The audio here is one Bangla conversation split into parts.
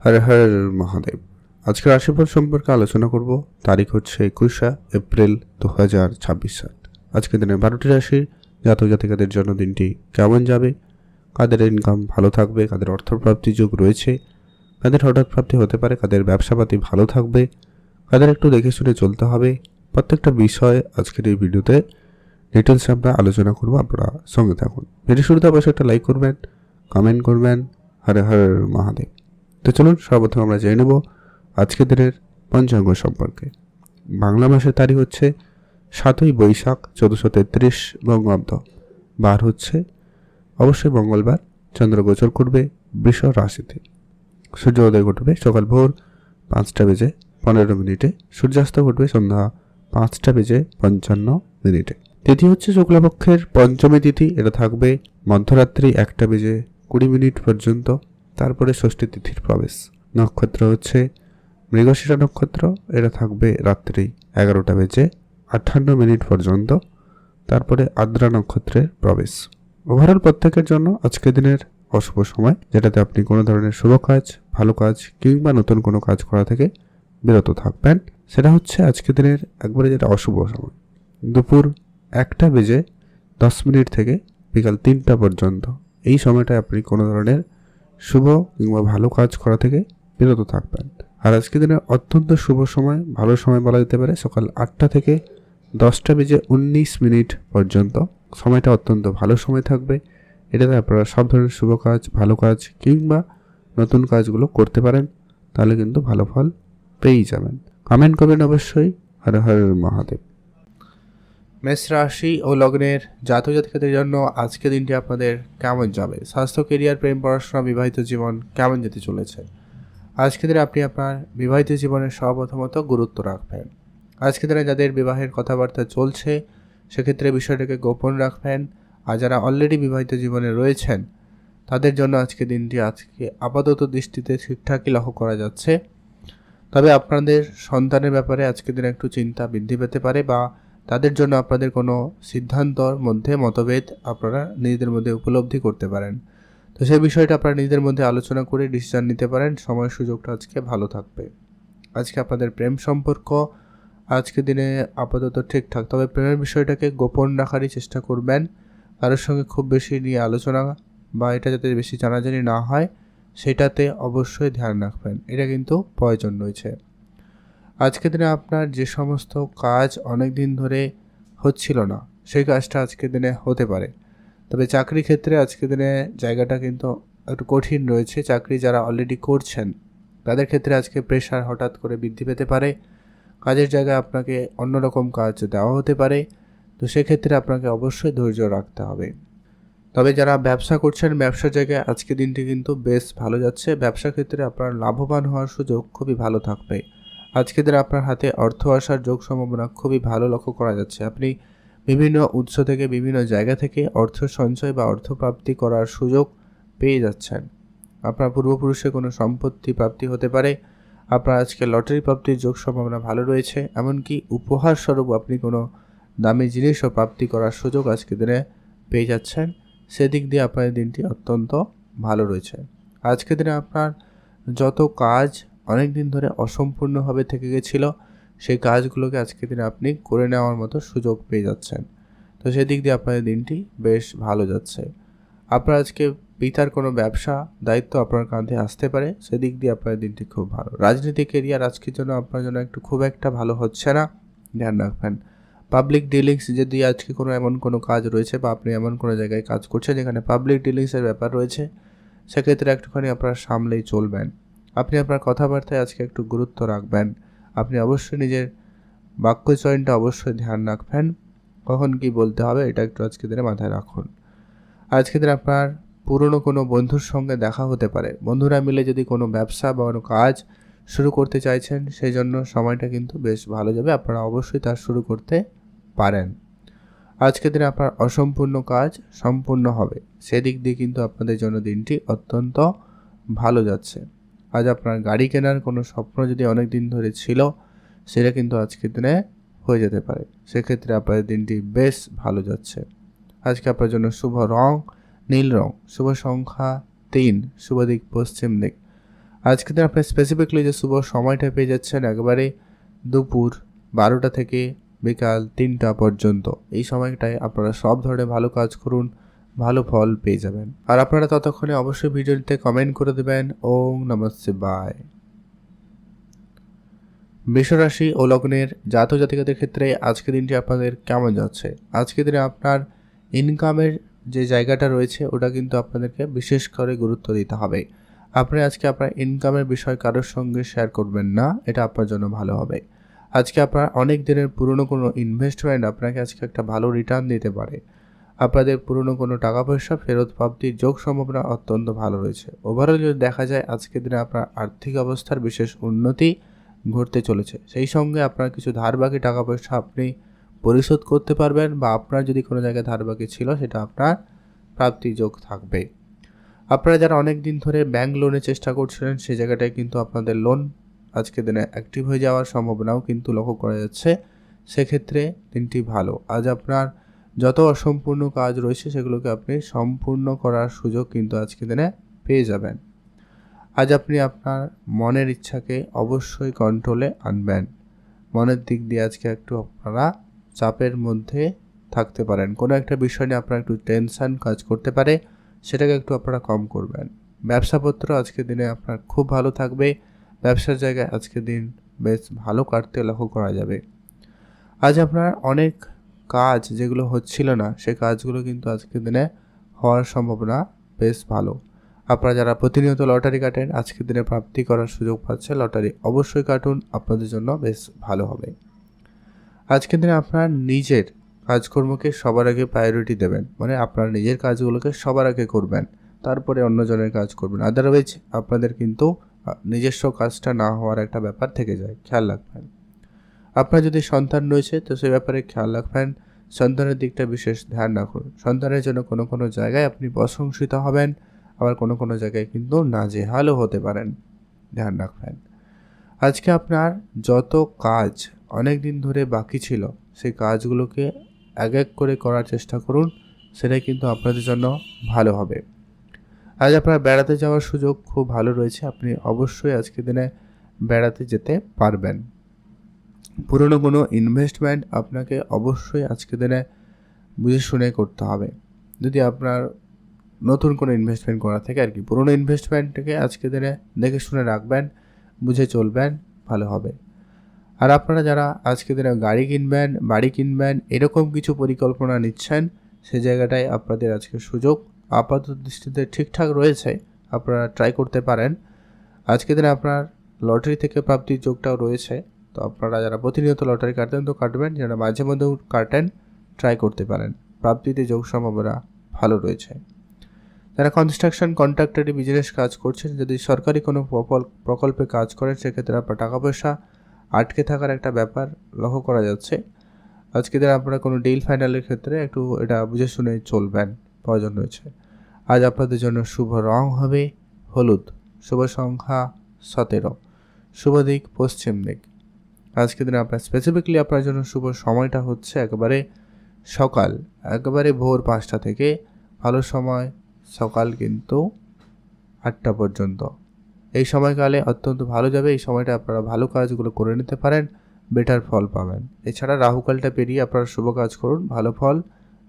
হর হর মহাদেব। আজকের রাশিফল সম্পর্কে আলোচনা করব। তারিখ হচ্ছে 21 এপ্রিল 2026 সাল। আজকের দিনে 12টি রাশির জাতক জাতিকাদের জন্য দিনটি কেমন যাবে, কাদের ইনকাম ভালো থাকবে, কাদের অর্থপ্রাপ্তি যোগ রয়েছে, কাদের হঠাৎ প্রাপ্তি হতে পারে, কাদের ব্যবসাপাতি ভালো থাকবে, কাদের একটু দেখে শুনে চলতে হবে, প্রত্যেকটা বিষয় আজকের এই ভিডিওতে ডিটেলস আমরা আলোচনা করব। আপনারা সঙ্গে থাকুন। ভিডিও শুরুতে অবশ্যই একটা লাইক করবেন, কমেন্ট করবেন। হর হর মহাদেব। তো চলুন সর্বপ্রথম আমরা জেনে নেব আজকের দিনের পঞ্চাঙ্গ সম্পর্কে। বাংলা মাসের তারিখ হচ্ছে 7ই বৈশাখ 1433 বঙ্গাব্দ। বার হচ্ছে অবশ্যই মঙ্গলবার। চন্দ্র গোচর করবে বৃষ রাশিতে। সূর্যোদয় ঘটবে সকাল ভোর 5:15 সূর্যাস্ত ঘটবে সন্ধ্যা 5:55 তিথি হচ্ছে শুক্লপক্ষের পঞ্চমী তিথি। এটা থাকবে মধ্যরাত্রি 1:20 পর্যন্ত। তারপরে ষষ্ঠী তিথির প্রবেশ। নক্ষত্র হচ্ছে মৃগশিরা নক্ষত্র। এটা থাকবে রাত্রি 11:58 পর্যন্ত। তারপরে আদ্রা নক্ষত্রের প্রবেশ। ওভারঅল প্রত্যেকের জন্য আজকের দিনের অশুভ সময়, যেটাতে আপনি কোনো ধরনের শুভ কাজ, ভালো কাজ কিংবা নতুন কোনো কাজ করা থেকে বিরত থাকবেন। সেটা হচ্ছে আজকের দিনের একবারে যেটা অশুভ সময়, দুপুর 1:10 থেকে বিকাল 3টা পর্যন্ত। এই সময়টায় আপনি কোনো ধরনের শুভ কিংবা ভালো কাজ করা থেকে বিরত থাকবেন। আর আজকের দিনে অত্যন্ত শুভ সময়, ভালো সময় বলা যেতে পারে সকাল 8টা থেকে 10:19 পর্যন্ত। সময়টা অত্যন্ত ভালো সময় থাকবে। এটাতে আপনারা সব ধরনের শুভ কাজ, ভালো কাজ কিংবা নতুন কাজগুলো করতে পারেন। তাহলে কিন্তু ভালো ফল পেয়েই যাবেন। কমেন্ট করবেন অবশ্যই। হর হর মহাদেব। মেষ রাশি ও লগ্নের জাতক জাতিকাদের জন্য আজকে দিনটি আপনাদের কেমন যাবে? স্বাস্থ্য, কেরিয়ার, প্রেম, পড়াশোনা, বিবাহিত জীবন কেমন যেতে চলেছে? আজকে দিনে আপনি আপনার বিবাহিত জীবনের সর্বপ্রথমত গুরুত্ব রাখবেন। আজকে দিনে যাদের বিবাহের কথাবার্তা চলছে সেক্ষেত্রে বিষয়টাকে গোপন রাখবেন। আর যারা অলরেডি বিবাহিত জীবনে রয়েছেন তাদের জন্য আজকে দিনটি আপাতত দৃষ্টিতে ঠিকঠাকই লক্ষ্য করা যাচ্ছে। তবে আপনাদের সন্তানের ব্যাপারে আজকের দিনে একটু চিন্তা বৃদ্ধি পেতে পারে, বা তাদের জন্য আপনাদের কোনো সিদ্ধান্তর মধ্যে মতভেদ আপনারা নিজেদের মধ্যে উপলব্ধি করতে পারেন। তো সেই বিষয়টা আপনারা নিজেদের মধ্যে আলোচনা করে ডিসিশন নিতে পারেন। সময় সুযোগটা আজকে ভালো থাকবে। আজকে আপনাদের প্রেম সম্পর্ক আজকের দিনে আপাতত ঠিকঠাক, তবে প্রেমের বিষয়টাকে গোপন রাখারই চেষ্টা করবেন। কারোর সঙ্গে খুব বেশি নিয়ে আলোচনা বা এটা যাতে বেশি জানাজানি না হয় সেটাতে অবশ্যই ধ্যান রাখবেন। এটা কিন্তু প্রয়োজন রয়েছে। আজকের দিনে আপনার যে সমস্ত কাজ অনেক দিন ধরে হচ্ছিল না সেই কাজটা আজকের দিনে হতে পারে। তবে চাকরি ক্ষেত্রে আজকের দিনে জায়গাটা কিন্তু একটু কঠিন রয়েছে। চাকরি যারা অলরেডি করছেন তাদের ক্ষেত্রে আজকে প্রেশার হঠাৎ করে বৃদ্ধি পেতে পারে। কাজের জায়গায় আপনাকে অন্যরকম কাজ দেওয়া হতে পারে। তো সেক্ষেত্রে আপনাকে অবশ্যই ধৈর্য রাখতে হবে। তবে যারা ব্যবসা করছেন ব্যবসার জায়গায় আজকে দিনটি কিন্তু বেশ ভালো যাচ্ছে। ব্যবসা ক্ষেত্রে আপনার লাভবান হওয়ার সুযোগ খুবই ভালো থাকবে। আজকের দিনে আপনার হাতে অর্থ আসার যোগ সম্ভাবনা খুবই ভালো লক্ষ্য করা যাচ্ছে। আপনি বিভিন্ন উৎস থেকে, বিভিন্ন জায়গা থেকে অর্থ সঞ্চয় বা অর্থ প্রাপ্তি করার সুযোগ পেয়ে যাচ্ছেন। আপনার পূর্বপুরুষের কোনো সম্পত্তি প্রাপ্তি হতে পারে। আপনার আজকে লটারি প্রাপ্তির যোগ সম্ভাবনা ভালো রয়েছে। এমনকি উপহার স্বরূপ আপনি কোনো দামি জিনিসও প্রাপ্তি করার সুযোগ আজকের দিনে পেয়ে যাচ্ছেন। সেদিক দিয়ে আপনার দিনটি অত্যন্ত ভালো রয়েছে। আজকের দিনে আপনার যত কাজ অনেক দিন ধরে অসম্পূর্ণভাবে থেকে গেছিল সেই কাজগুলোকে আজকের দিনে আপনি করে নেওয়ার মতো সুযোগ পেয়ে যাচ্ছেন। তো সেদিক দিয়ে আপনার দিনটি বেশ ভালো যাচ্ছে। আপনার আজকে পিতার কোনো ব্যবসা দায়িত্ব আপনার কাঁধে আসতে পারে। সেদিক দিয়ে আপনার দিনটি খুব ভালো। রাজনীতি, কেরিয়ার আজকের জন্য আপনার জন্য একটু খুব একটা ভালো হচ্ছে না, ধ্যান রাখবেন। পাবলিক ডিলিংস যদি আজকে এমন কোনো কাজ রয়েছে বা আপনি এমন কোনো জায়গায় কাজ করছেন যেখানে পাবলিক ডিলিংসের ব্যাপার রয়েছে, সেক্ষেত্রে একটুখানি আপনারা সামলেই চলবেন। আপনি আপনার কথাবার্তায় আজকে একটু গুরুত্ব রাখবেন। আপনি অবশ্যই নিজের বাক্যচয়নটা অবশ্যই ধ্যান রাখবেন। কখন কি বলতে হবে এটা একটু আজকে দিনে মাথায় রাখুন। আজকে দিনে আপনার পুরনো কোনো বন্ধুর সঙ্গে দেখা হতে পারে। বন্ধুরা মিলে যদি কোনো ব্যবসা বা কোনো কাজ শুরু করতে চাইছেন সেই জন্য সময়টা কিন্তু বেশ ভালো যাবে। আপনারা অবশ্যই তা শুরু করতে পারেন। আজকের দিনে আপনার অসম্পূর্ণ কাজ সম্পূর্ণ হবে। সেদিক দিয়ে কিন্তু আপনাদের জন্য দিনটি অত্যন্ত ভালো যাচ্ছে। আজ আপনার গাড়ি কেনার কোনো স্বপ্ন যদি অনেক দিন ধরে ছিল সেটা কিন্তু আজকের দিনে হয়ে যেতে পারে। সেক্ষেত্রে আপনাদের দিনটি বেশ ভালো যাচ্ছে। আজকে আপনার জন্য শুভ রং নীল রং, শুভ সংখ্যা 3, শুভ দিক পশ্চিম দিক। আজকে দিন আপনি স্পেসিফিকলি যে শুভ সময়টা পেয়ে যাচ্ছেন একেবারে দুপুর 12টা থেকে বিকাল 3টা পর্যন্ত। এই সময়টায় আপনারা সব ধরনের ভালো কাজ করুন, ভালো ফল পেয়ে যাবেন। আর আপনারা ততক্ষণে অবশ্যই ভিডিওটিতে কমেন্ট করে দেবেন ওম নমঃ শিবায়। বৃষরাশি ও লগ্নের জাতক জাতিকাদের ক্ষেত্রে আজকের দিনটি আপনাদের কেমন যাচ্ছে? আজকের দিনে আপনার ইনকামের যে জায়গাটা রয়েছে ওটা কিন্তু আপনাদেরকে বিশেষ করে গুরুত্ব দিতে হবে। আপনি আজকে আপনার ইনকামের বিষয় কারোর সঙ্গে শেয়ার করবেন না, এটা আপনার জন্য ভালো হবে। আজকে আপনার অনেক দিনের পুরনো কোনো ইনভেস্টমেন্ট আপনাকে আজকে একটা ভালো রিটার্ন দিতে পারে। আপনাদের পুরনো কোনো টাকা পয়সা ফেরত প্রাপ্তির যোগ সম্ভাবনা অত্যন্ত ভালো রয়েছে। ওভারঅল যদি দেখা যায় আজকের দিনে আপনার আর্থিক অবস্থার বিশেষ উন্নতি ঘটতে চলেছে। সেই সঙ্গে আপনার কিছু ধারবাকি টাকা পয়সা আপনি পরিশোধ করতে পারবেন, বা আপনার যদি কোনো জায়গায় ধারবাকি ছিল সেটা আপনার প্রাপ্তি যোগ থাকবে। আপনারা যারা অনেক দিন ধরে ব্যাংক লোনের চেষ্টা করছিলেন সেই জায়গাটায় কিন্তু আপনাদের লোন আজকের দিনে অ্যাক্টিভ হয়ে যাওয়ার সম্ভাবনাও কিন্তু লক্ষ্য করা যাচ্ছে। সেক্ষেত্রে দিনটি ভালো। আজ আপনার যত অসম্পূর্ণ কাজ রয়েছে সেগুলোকে আপনি সম্পূর্ণ করার সুযোগ কিন্তু আজকের দিনে পেয়ে যাবেন। আজ আপনি আপনার মনের ইচ্ছাকে অবশ্যই কন্ট্রোলে আনবেন। মনের দিক দিয়ে আজকে একটু আপনারা চাপের মধ্যে থাকতে পারেন। কোনো একটা বিষয় নিয়ে আপনার একটু টেনশন কাজ করতে পারে, সেটাকে একটু আপনারা কম করবেন। ব্যবসাপত্র আজকের দিনে আপনার খুব ভালো থাকবে। ব্যবসার জায়গায় আজকের দিন বেশ ভালো কাটতে লক্ষ্য করা যাবে। আজ আপনার অনেক কাজ যেগুলো হচ্ছিল না সে কাজগুলো কিন্তু আজকের দিনে হওয়ার সম্ভাবনা বেশ ভালো। আপনারা যারা প্রতিনিয়ত লটারি কাটেন আজকের দিনে প্রাপ্তি করার সুযোগ পাচ্ছে। লটারি অবশ্যই কাটুন, আপনাদের জন্য বেশ ভালো হবে। আজকের দিনে আপনার নিজের কাজকর্মকে সবার আগে প্রায়োরিটি দেবেন, মানে আপনার নিজের কাজগুলোকে সবার আগে করবেন, তারপরে অন্যজনের কাজ করবেন। আদারওয়াইজ আপনাদের কিন্তু নিজস্ব কাজটা না হওয়ার একটা ব্যাপার থেকে যায়, খেয়াল রাখবেন। আপনার যদি সন্তান রয়েছে তো সে ব্যাপারে খেয়াল রাখবেন, সন্তানের দিকটা বিশেষ ধ্যান রাখুন। সন্তানের জন্য কোনো কোনো জায়গায় আপনি প্রশংসিত হবেন, আবার কোনো কোনো জায়গায় কিন্তু নাজেহালও হতে পারেন, ধ্যান রাখবেন। আজকে আপনার যত কাজ অনেক দিন ধরে বাকি ছিল সেই কাজগুলোকে এক এক করে করার চেষ্টা করুন, সেটাই কিন্তু আপনাদের জন্য ভালো হবে। আজ আপনার বেড়াতে যাওয়ার সুযোগ খুব ভালো রয়েছে, আপনি অবশ্যই আজকের দিনে বেড়াতে যেতে পারবেন। পুরনো কোনো ইনভেস্টমেন্ট আপনাকে অবশ্যই আজকের দিনে বুঝে শুনে করতে হবে। যদি আপনার নতুন কোনো ইনভেস্টমেন্ট করা থাকে আর কি, পুরনো ইনভেস্টমেন্টটাকে আজকের দিনে দেখে শুনে রাখবেন, বুঝে চলবেন, ভালো হবে। আর আপনারা যারা আজকের দিনে গাড়ি কিনবেন, বাড়ি কিনবেন, এরকম কিছু পরিকল্পনা নিচ্ছেন, সে জায়গাটায় আপনাদের আজকে সুযোগ আপাতত দৃষ্টিতে ঠিকঠাক রয়েছে, আপনারা ট্রাই করতে পারেন। আজকের দিনে আপনার লটারি থেকে প্রাপ্তির যোগটাও রয়েছে, তো আপনারা যারা প্রতিনিয়ত লটারি কাটেন তো কাটবেন, যারা মাঝে মধ্যেও কাটেন ট্রাই করতে পারেন। প্রাপ্তিতে যোগ সম্ভাবনা ভালো রয়েছে। যারা কনস্ট্রাকশন কন্ট্রাক্টরি বিজনেস কাজ করছেন, যদি সরকারি কোনো প্রকল্পে কাজ করেন সেক্ষেত্রে আপনার টাকা পয়সা আটকে থাকার একটা ব্যাপার লক্ষ্য করা যাচ্ছে। আজকে দিন আপনারা কোনো ডিল ফাইনালের ক্ষেত্রে একটু এটা বুঝে শুনে চলবেন, প্রয়োজন রয়েছে। আজ আপনাদের জন্য শুভ রং হবে হলুদ, শুভ সংখ্যা 17, শুভ দিক পশ্চিম দিক। আজকের দিনে আপনার স্পেসিফিকলি আপনার জন্য শুভ সময়টা হচ্ছে একেবারে ভোর 5টা থেকে, ভালো সময় সকাল কিন্তু 8টা পর্যন্ত। এই সময়কালে অত্যন্ত ভালো যাবে। এই সময়টা আপনারা ভালো কাজগুলো করে নিতে পারেন, বেটার ফল পাবেন। এছাড়া রাহুকালটা পেরিয়ে আপনারা শুভ কাজ করুন, ভালো ফল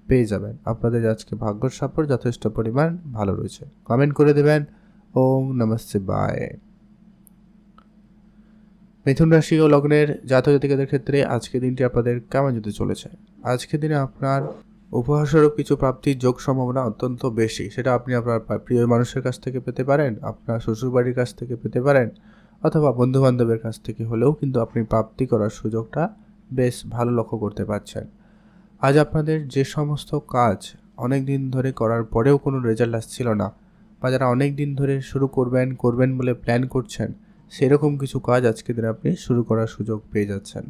পেয়ে যাবেন। আপনাদের আজকে ভাগ্যর সাপোর্ট যথেষ্ট পরিমাণ ভালো রয়েছে। কমেন্ট করে দেবেন ওম নমঃ শিবায়। মিথুন রাশি ও লগ্নের জাতক জাতিকাদের ক্ষেত্রে আজকের দিনটি আপনাদের কেমন যেতে চলেছে? আজকের দিনে আপনার উপহারস্বরূপ কিছু প্রাপ্তির যোগ সম্ভাবনা অত্যন্ত বেশি। সেটা আপনি আপনার প্রিয় মানুষের কাছ থেকে পেতে পারেন, আপনার শ্বশুরবাড়ির কাছ থেকে পেতে পারেন, অথবা বন্ধুবান্ধবের কাছ থেকে হলেও কিন্তু আপনি প্রাপ্তি করার সুযোগটা বেশ ভালো লক্ষ্য করতে পারছেন। আজ আপনাদের যে সমস্ত কাজ অনেক দিন ধরে করার পরেও কোনো রেজাল্ট আসছিল না, বা যারা অনেক দিন ধরে শুরু করবেন বলে প্ল্যান করছেন, সেরকম কিছু কাজ আজকের দিনে আপনি শুরু করার সুযোগ পেয়ে যাচ্ছেন।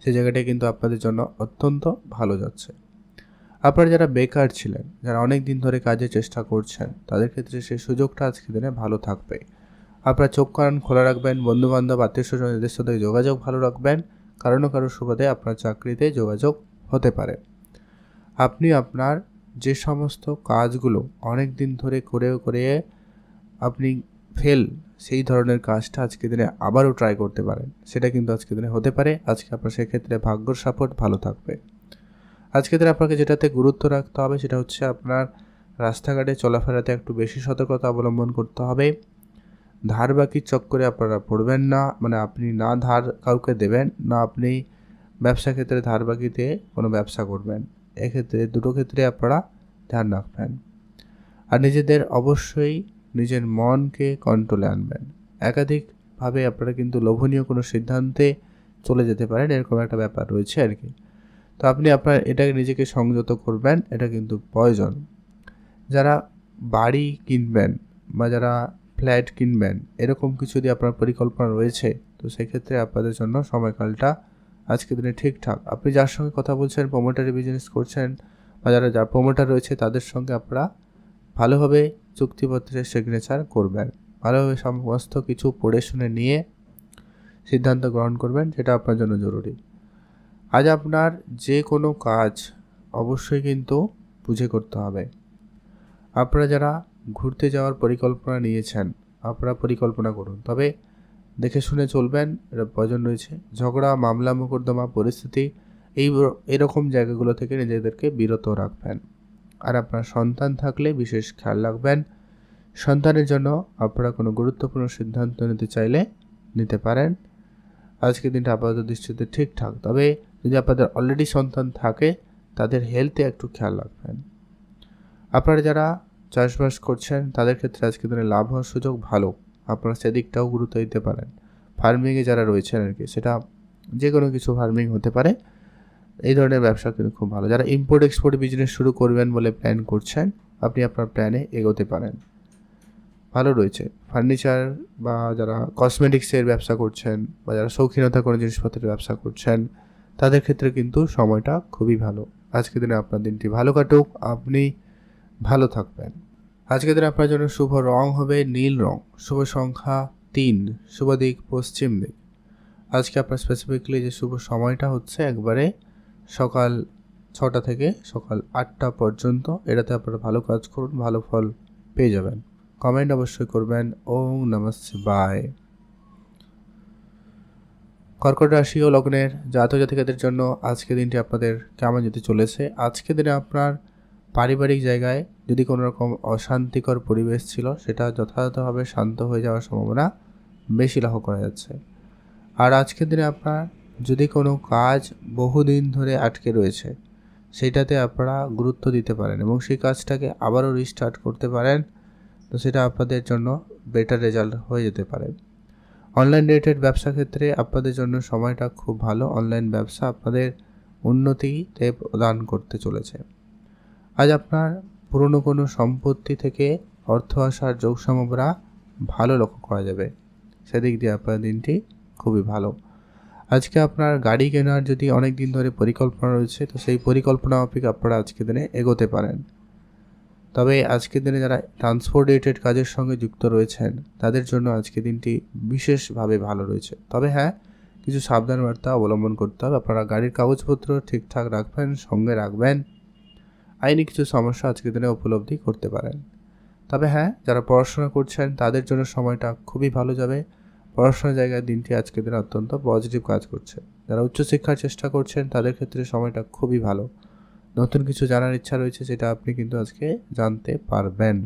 সেই জায়গাটাই কিন্তু আপনাদের জন্য অত্যন্ত ভালো যাচ্ছে। আপনারা যারা বেকার ছিলেন, যারা অনেক দিন ধরে কাজের চেষ্টা করছেন, তাদের ক্ষেত্রে সেই সুযোগটা আজকের দিনে ভালো থাকবে। আপনারা চোখ কান খোলা রাখবেন, বন্ধুবান্ধব আত্মীয় স্বজন এদের সাথে যোগাযোগ ভালো রাখবেন। কারো না কারো সুবাদে আপনার চাকরিতে যোগাযোগ হতে পারে। আপনি আপনার যে সমস্ত কাজগুলো অনেক দিন ধরে করে আপনি ফেল সেই ধরনের কাজটা আজকের দিনে আবারও ট্রাই করতে পারেন, সেটা কিন্তু আজকের দিনে হতে পারে। আজকে আপনার সেক্ষেত্রে ভাগ্যর সাপোর্ট ভালো থাকবে। আজকের দিনে আপনাকে যেটাতে গুরুত্ব রাখতে হবে সেটা হচ্ছে আপনার রাস্তাঘাটে চলাফেরাতে একটু বেশি সতর্কতা অবলম্বন করতে হবে। ধার বাকির চক্করে আপনারা পড়বেন না, মানে আপনি না ধার কাউকে দেবেন না আপনি ব্যবসা ক্ষেত্রে ধার বাকিতে কোনো ব্যবসা করবেন। এক্ষেত্রে দুটো ক্ষেত্রে আপনারা ধ্যান রাখবেন। আর নিজেদের অবশ্যই নিজের মনকে কন্ট্রোলে আনবেন। একাধিকভাবে আপনারা কিন্তু লোভনীয় কোনো সিদ্ধান্তে চলে যেতে পারেন, এরকম একটা ব্যাপার রয়েছে আর কি। তো আপনি আপনার এটাকে নিজেকে সংযত করবেন, এটা কিন্তু প্রয়োজন। যারা বাড়ি কিনবেন বা যারা ফ্ল্যাট কিনবেন, এরকম কিছু যদি আপনার পরিকল্পনা রয়েছে, তো সেক্ষেত্রে আপনাদের জন্য সময়কালটা আজকের দিনে ঠিকঠাক। আপনি যার সঙ্গে কথা বলছেন, প্রোমোটারি বিজনেস করছেন বা যারা প্রোমোটার রয়েছে, তাদের সঙ্গে আপনারা ভালোভাবে চুক্তিপত্রে সিগনেচার করবেন, ভালোভাবে সমস্ত কিছু পড়ে শুনে নিয়ে সিদ্ধান্ত গ্রহণ করবেন, সেটা আপনার জন্য জরুরি। আজ আপনার যে কোনো কাজ অবশ্যই কিন্তু বুঝে করতে হবে। আপনারা যারা ঘুরতে যাওয়ার পরিকল্পনা নিয়েছেন, আপনারা পরিকল্পনা করুন, তবে দেখে শুনে চলবেন, এটা প্রয়োজন রয়েছে। ঝগড়া, মামলা, মোকদ্দমা, পরিস্থিতি এরকম জায়গাগুলো থেকে নিজেদেরকে বিরত রাখবেন। আর আপনার সন্তান থাকলে বিশেষ খেয়াল রাখবেন। সন্তানের জন্য আপনারা কোনো গুরুত্বপূর্ণ সিদ্ধান্ত নিতে চাইলে নিতে পারেন। আজকের দিনটা আপাতত দৃষ্টিতে ঠিকঠাক, তবে যদি আপনাদের অলরেডি সন্তান থাকে তাদের হেলথে একটু খেয়াল রাখবেন। আপনারা যারা চাষবাস করছেন তাদের ক্ষেত্রে আজকের দিনে লাভ হওয়ার সুযোগ ভালো, আপনারা সেদিকটাও গুরুত্ব দিতে পারেন। ফার্মিংয়ে যারা রয়েছেন আর কি, সেটা যে কোনো কিছু ফার্মিং হতে পারে, এই ধরনের ব্যবসা কিন্তু খুব ভালো। যারা ইম্পোর্ট এক্সপোর্ট বিজনেস শুরু করবেন বলে প্ল্যান করছেন, আপনি আপনার প্ল্যানে এগোতে পারেন, ভালো রয়েছে। ফার্নিচার বা যারা কসমেটিক্সের ব্যবসা করছেন বা যারা শৌখিনতা কোনো জিনিসপত্রের ব্যবসা করছেন, তাদের ক্ষেত্রে কিন্তু সময়টা খুবই ভালো। আজকের দিনে আপনার দিনটি ভালো কাটুক, আপনি ভালো থাকবেন। আজকের দিনে আপনার জন্য শুভ রং হবে নীল রং, শুভ সংখ্যা 3, শুভ দিক পশ্চিম দিক। আজকে আপনার স্পেসিফিকলি যে শুভ সময়টা হচ্ছে একবারে সকাল 6টা থেকে সকাল 8টা পর্যন্ত। এটাতে আপনারা ভালো কাজ করুন, ভালো ফল পেয়ে যাবেন। কমেন্ট অবশ্যই করবেন। ওম নমঃ শিবায়। কর্কট রাশি ও লগ্নের জাতক জাতিকাদের জন্য আজকের দিনটি আপনাদের কেমন যেতে চলেছে? আজকের দিনে আপনার পারিবারিক জায়গায় যদি কোনো রকম অশান্তিকর পরিবেশ ছিল, সেটা যথাযথভাবে শান্ত হয়ে যাওয়ার সম্ভাবনা বেশি লক্ষ্য করা যাচ্ছে। আর আজকের দিনে আপনার যদি কোনো কাজ বহুদিন ধরে আটকে রয়েছে, সেটাতে আপনারা গুরুত্ব দিতে পারেন এবং সেই কাজটাকে আবারও রিস্টার্ট করতে পারেন, তো সেটা আপনাদের জন্য বেটার রেজাল্ট হয়ে যেতে পারে। অনলাইন রিলেটেড ব্যবসা ক্ষেত্রে আপনাদের জন্য সময়টা খুব ভালো। অনলাইন ব্যবসা আপনাদের উন্নতিতে প্রদান করতে চলেছে। আজ আপনার পুরনো কোনো সম্পত্তি থেকে অর্থ আসার যোগ সম্ভাবনা ভালো লক্ষ্য করা যাবে, সেদিক দিয়ে আপনার দিনটি খুবই ভালো। আজকে আপনার গাড়ি কেনার যদি অনেক দিন ধরে পরিকল্পনা রয়েছে, তো সেই পরিকল্পনা মাফিক আপনারা আজকের দিনে এগোতে পারেন। তবে আজকের দিনে যারা ট্রান্সপোর্ট রিলেটেড কাজের সঙ্গে যুক্ত রয়েছেন, তাদের জন্য আজকের দিনটি বিশেষভাবে ভালো রয়েছে। তবে হ্যাঁ, কিছু সাবধান বার্তা অবলম্বন করতে হবে। আপনারা গাড়ির কাগজপত্র ঠিকঠাক রাখবেন, সঙ্গে রাখবেন। আইনি কিছু সমস্যা আজকের দিনে উপলব্ধি করতে পারেন। তবে হ্যাঁ, যারা পড়াশোনা করছেন তাদের জন্য সময়টা খুবই ভালো যাবে। পড়াশোনার জায়গায় দিনটি আজকের দিনে অত্যন্ত পজিটিভ কাজ করছে। যারা উচ্চশিক্ষার চেষ্টা করছেন তাদের ক্ষেত্রে সময়টা খুবই ভালো। নতুন কিছু জানার ইচ্ছা রয়েছে, সেটা আপনি কিন্তু আজকে জানতে পারবেন।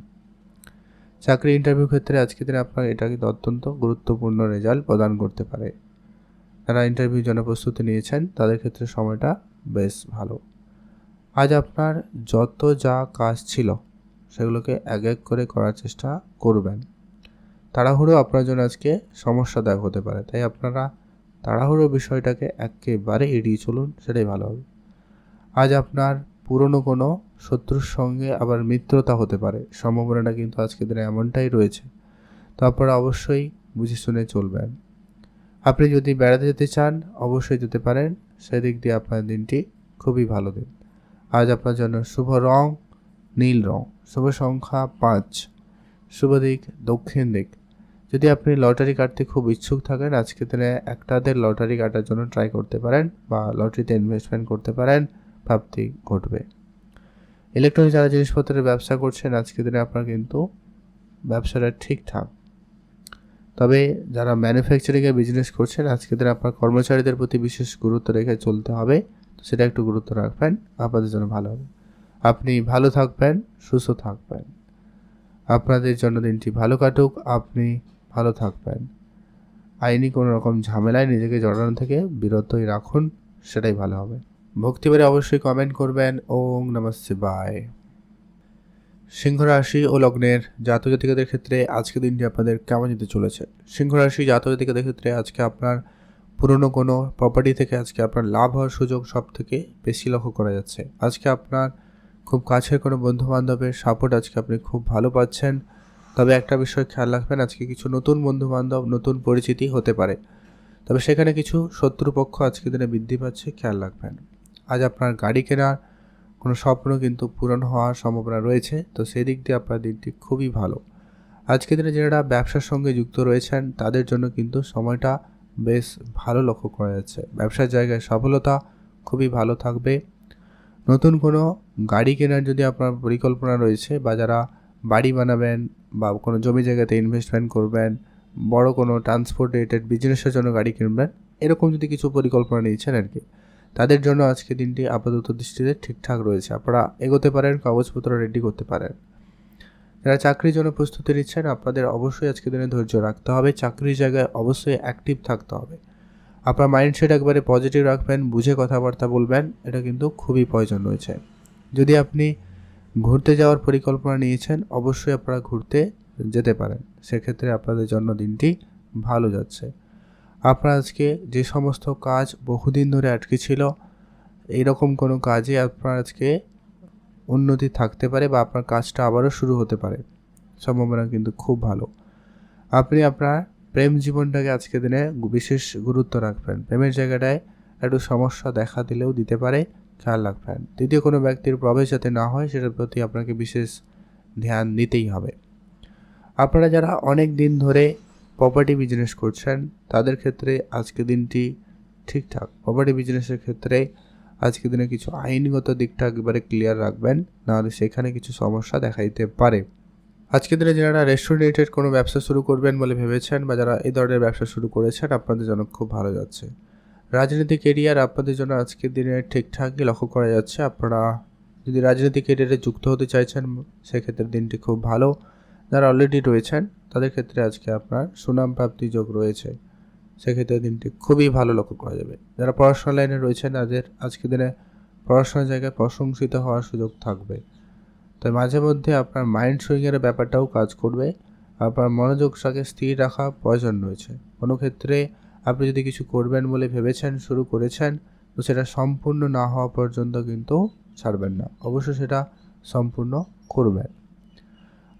চাকরি ইন্টারভিউ ক্ষেত্রে আজকের দিনে আপনার এটা কিন্তু অত্যন্ত গুরুত্বপূর্ণ রেজাল্ট প্রদান করতে পারে। যারা ইন্টারভিউর জন্য প্রস্তুতি নিয়েছেন তাদের ক্ষেত্রে সময়টা বেশ ভালো। আজ আপনার যত যা কাজ ছিল সেগুলোকে এক এক করে করার চেষ্টা করবেন। তাড়াহুড়ো আপনার জন্য আজকে সমস্যাদায়ক হতে পারে, তাই আপনারা তাড়াহুড়ো বিষয়টাকে একেবারে এড়িয়ে চলুন, সেটাই ভালো হবে। আজ আপনার পুরনো কোনো শত্রুর সঙ্গে আবার মিত্রতা হতে পারে, সম্ভাবনাটা কিন্তু আজকের দিনে এমনটাই রয়েছে। তো আপনারা অবশ্যই বুঝে শুনে চলবেন। আপনি যদি বেড়াতে যেতে চান অবশ্যই যেতে পারেন, সেদিক দিয়ে আপনার দিনটি খুবই ভালো দিন। আজ আপনার জন্য শুভ রং নীল রং, শুভ সংখ্যা 5, শুভ দিক দক্ষিণ দিক। যদি আপনি লটারি কাটতে খুব ইচ্ছুক থাকেন, আজকের দিনে একটাদের লটারি কাটার জন্য ট্রাই করতে পারেন বা লটারিতে ইনভেস্টমেন্ট করতে পারেন, প্রাপ্তি ঘটবে। ইলেকট্রনিক যারা জিনিসপত্রের ব্যবসা করছেন, আজকের দিনে আপনার কিন্তু ব্যবসাটা ঠিকঠাক। তবে যারা ম্যানুফ্যাকচারিংয়ের বিজনেস করছেন আজকের দিনে আপনার কর্মচারীদের প্রতি বিশেষ গুরুত্ব রেখে চলতে হবে, তো সেটা একটু গুরুত্ব রাখবেন, আপনাদের জন্য ভালো হবে। আপনি ভালো থাকবেন, সুস্থ থাকবেন, আপনাদের জন্য দিনটি ভালো কাটুক, আপনি ভালো থাকবেন। আইনি কোনো রকম ঝামেলায় নিজেকে জড়ানো থেকে বিরতই রাখুন, সেটাই ভালো হবে। ভক্তিবারে অবশ্যই কমেন্ট করবেন। ওং নমঃ শিবায়। সিংহ রাশি ও লগ্নের জাতক জাতিকাদের ক্ষেত্রে আজকে দিনটি আপনাদের কেমন যেতে চলেছে? সিংহ রাশি জাতক জাতিকাদের ক্ষেত্রে আজকে আপনার পুরনো কোনো প্রপার্টি থেকে আজকে আপনার লাভ হওয়ার সুযোগ সব থেকে বেশি লক্ষ্য করা যাচ্ছে। আজকে আপনার খুব কাছের কোনো বন্ধু বান্ধবের সাপোর্ট আজকে আপনি খুব ভালো পাচ্ছেন। তবে একটা বিষয় খেয়াল রাখবেন, আজকে কিছু নতুন বন্ধু বান্ধব, নতুন পরিচিতি হতে পারে, তবে সেখানে কিছু শত্রুপক্ষ আজকে দিনে বৃদ্ধি পাচ্ছে, খেয়াল রাখবেন। আজ আপনার গাড়ি কেনার কোনো স্বপ্ন কিন্তু পূরণ হওয়ার সম্ভাবনা রয়েছে, তো সেই দিক দিয়ে আপনার দিনটি খুবই ভালো। আজকের দিনে যারা ব্যবসার সঙ্গে যুক্ত রয়েছেন তাদের জন্য কিন্তু সময়টা বেশ ভালো লক্ষ্য করা যাচ্ছে। ব্যবসার জায়গায় সফলতা খুবই ভালো থাকবে। নতুন কোনো গাড়ি কেনার যদি আপনার পরিকল্পনা রয়েছে, বা যারা বাড়ি বানাবেন বা কোনো জমি জায়গাতে ইনভেস্টমেন্ট করবেন, বড় কোনো ট্রান্সপোর্ট রিলেটেড বিজনেসের জন্য গাড়ি কিনবেন, এরকম যদি কিছু পরিকল্পনা নিয়েছেন আর কি, তাদের জন্য আজকে দিনটি আপাতত দৃষ্টিতে ঠিকঠাক রয়েছে। আপনারা এগোতে পারেন, কাগজপত্র রেডি করতে পারেন। যারা চাকরির জন্য প্রস্তুতি নিচ্ছেন আপনাদের অবশ্যই আজকে দিনে ধৈর্য রাখতে হবে, চাকরির জায়গায় অবশ্যই অ্যাক্টিভ থাকতে হবে। আপনার মাইন্ডসেট একবারে পজিটিভ রাখবেন, বুঝে কথাবার্তা বলবেন, এটা কিন্তু খুবই প্রয়োজন রয়েছে। যদি আপনি ঘুরতে যাওয়ার পরিকল্পনা নিয়েছেন অবশ্যই আপনারা ঘুরতে যেতে পারেন, সেক্ষেত্রে আপনাদের জন্য দিনটি ভালো যাচ্ছে। আপনার আজকে যে সমস্ত কাজ বহুদিন ধরে আটকে ছিল, এইরকম কোনো কাজে আপনার আজকে উন্নতি থাকতে পারে, বা আপনার কাজটা আবারও শুরু হতে পারে, সম্ভাবনা কিন্তু খুব ভালো। আপনি আপনার প্রেম জীবনটাকে আজকে দিনে বিশেষ গুরুত্ব রাখবেন। প্রেমের জায়গাটায় একটু সমস্যা দেখা দিলেও দিতে পারে, খেয়াল রাখবেন। দ্বিতীয় কোনো ব্যক্তির প্রবেশ যাতে না হয় সেটার প্রতি আপনাকে বিশেষ ধ্যান দিতেই হবে। আপনারা যারা অনেক দিন ধরে প্রপার্টি বিজনেস করছেন তাদের ক্ষেত্রে আজকে দিনটি ঠিকঠাক। প্রপার্টি বিজনেসের ক্ষেত্রে আজকে দিনে কিছু আইনগত দিকটা একেবারে ক্লিয়ার রাখবেন, নাহলে সেখানে কিছু সমস্যা দেখা দিতে পারে। আজকের দিনে যারা রেস্টুরেন্ট রিলেটেড কোনো ব্যবসা শুরু করবেন বলে ভেবেছেন, বা যারা এই ধরনের ব্যবসা শুরু করেছেন, আপনাদের জন্য খুব ভালো যাচ্ছে। রাজনৈতিক এরিয়ার আপনাদের জন্য আজকের দিনে ঠিকঠাকই লক্ষ্য করা যাচ্ছে। আপনারা যদি রাজনৈতিক এরিয়ারে যুক্ত হতে চাইছেন সেক্ষেত্রে দিনটি খুব ভালো। যারা অলরেডি রয়েছেন তাদের ক্ষেত্রে আজকে আপনার সুনাম প্রাপ্তি যোগ রয়েছে, সেক্ষেত্রে দিনটি খুবই ভালো লক্ষ্য করা যাবে। যারা পড়াশোনা লাইনে রয়েছেন তাদের আজকের দিনে পড়াশোনার জায়গায় প্রশংসিত হওয়ার সুযোগ থাকবে। তাই মাঝে মধ্যে আপনার মাইন্ড সুইংয়ের ব্যাপারটাও কাজ করবে, আপনার মনোযোগটাকে স্থির রাখা প্রয়োজন রয়েছে। কোনো ক্ষেত্রে আপনি যদি কিছু করবেন বলে ভেবেছেন, শুরু করেছেন, তো সেটা সম্পূর্ণ না হওয়া পর্যন্ত কিন্তু ছাড়বেন না, অবশ্যই সেটা সম্পূর্ণ করবেন।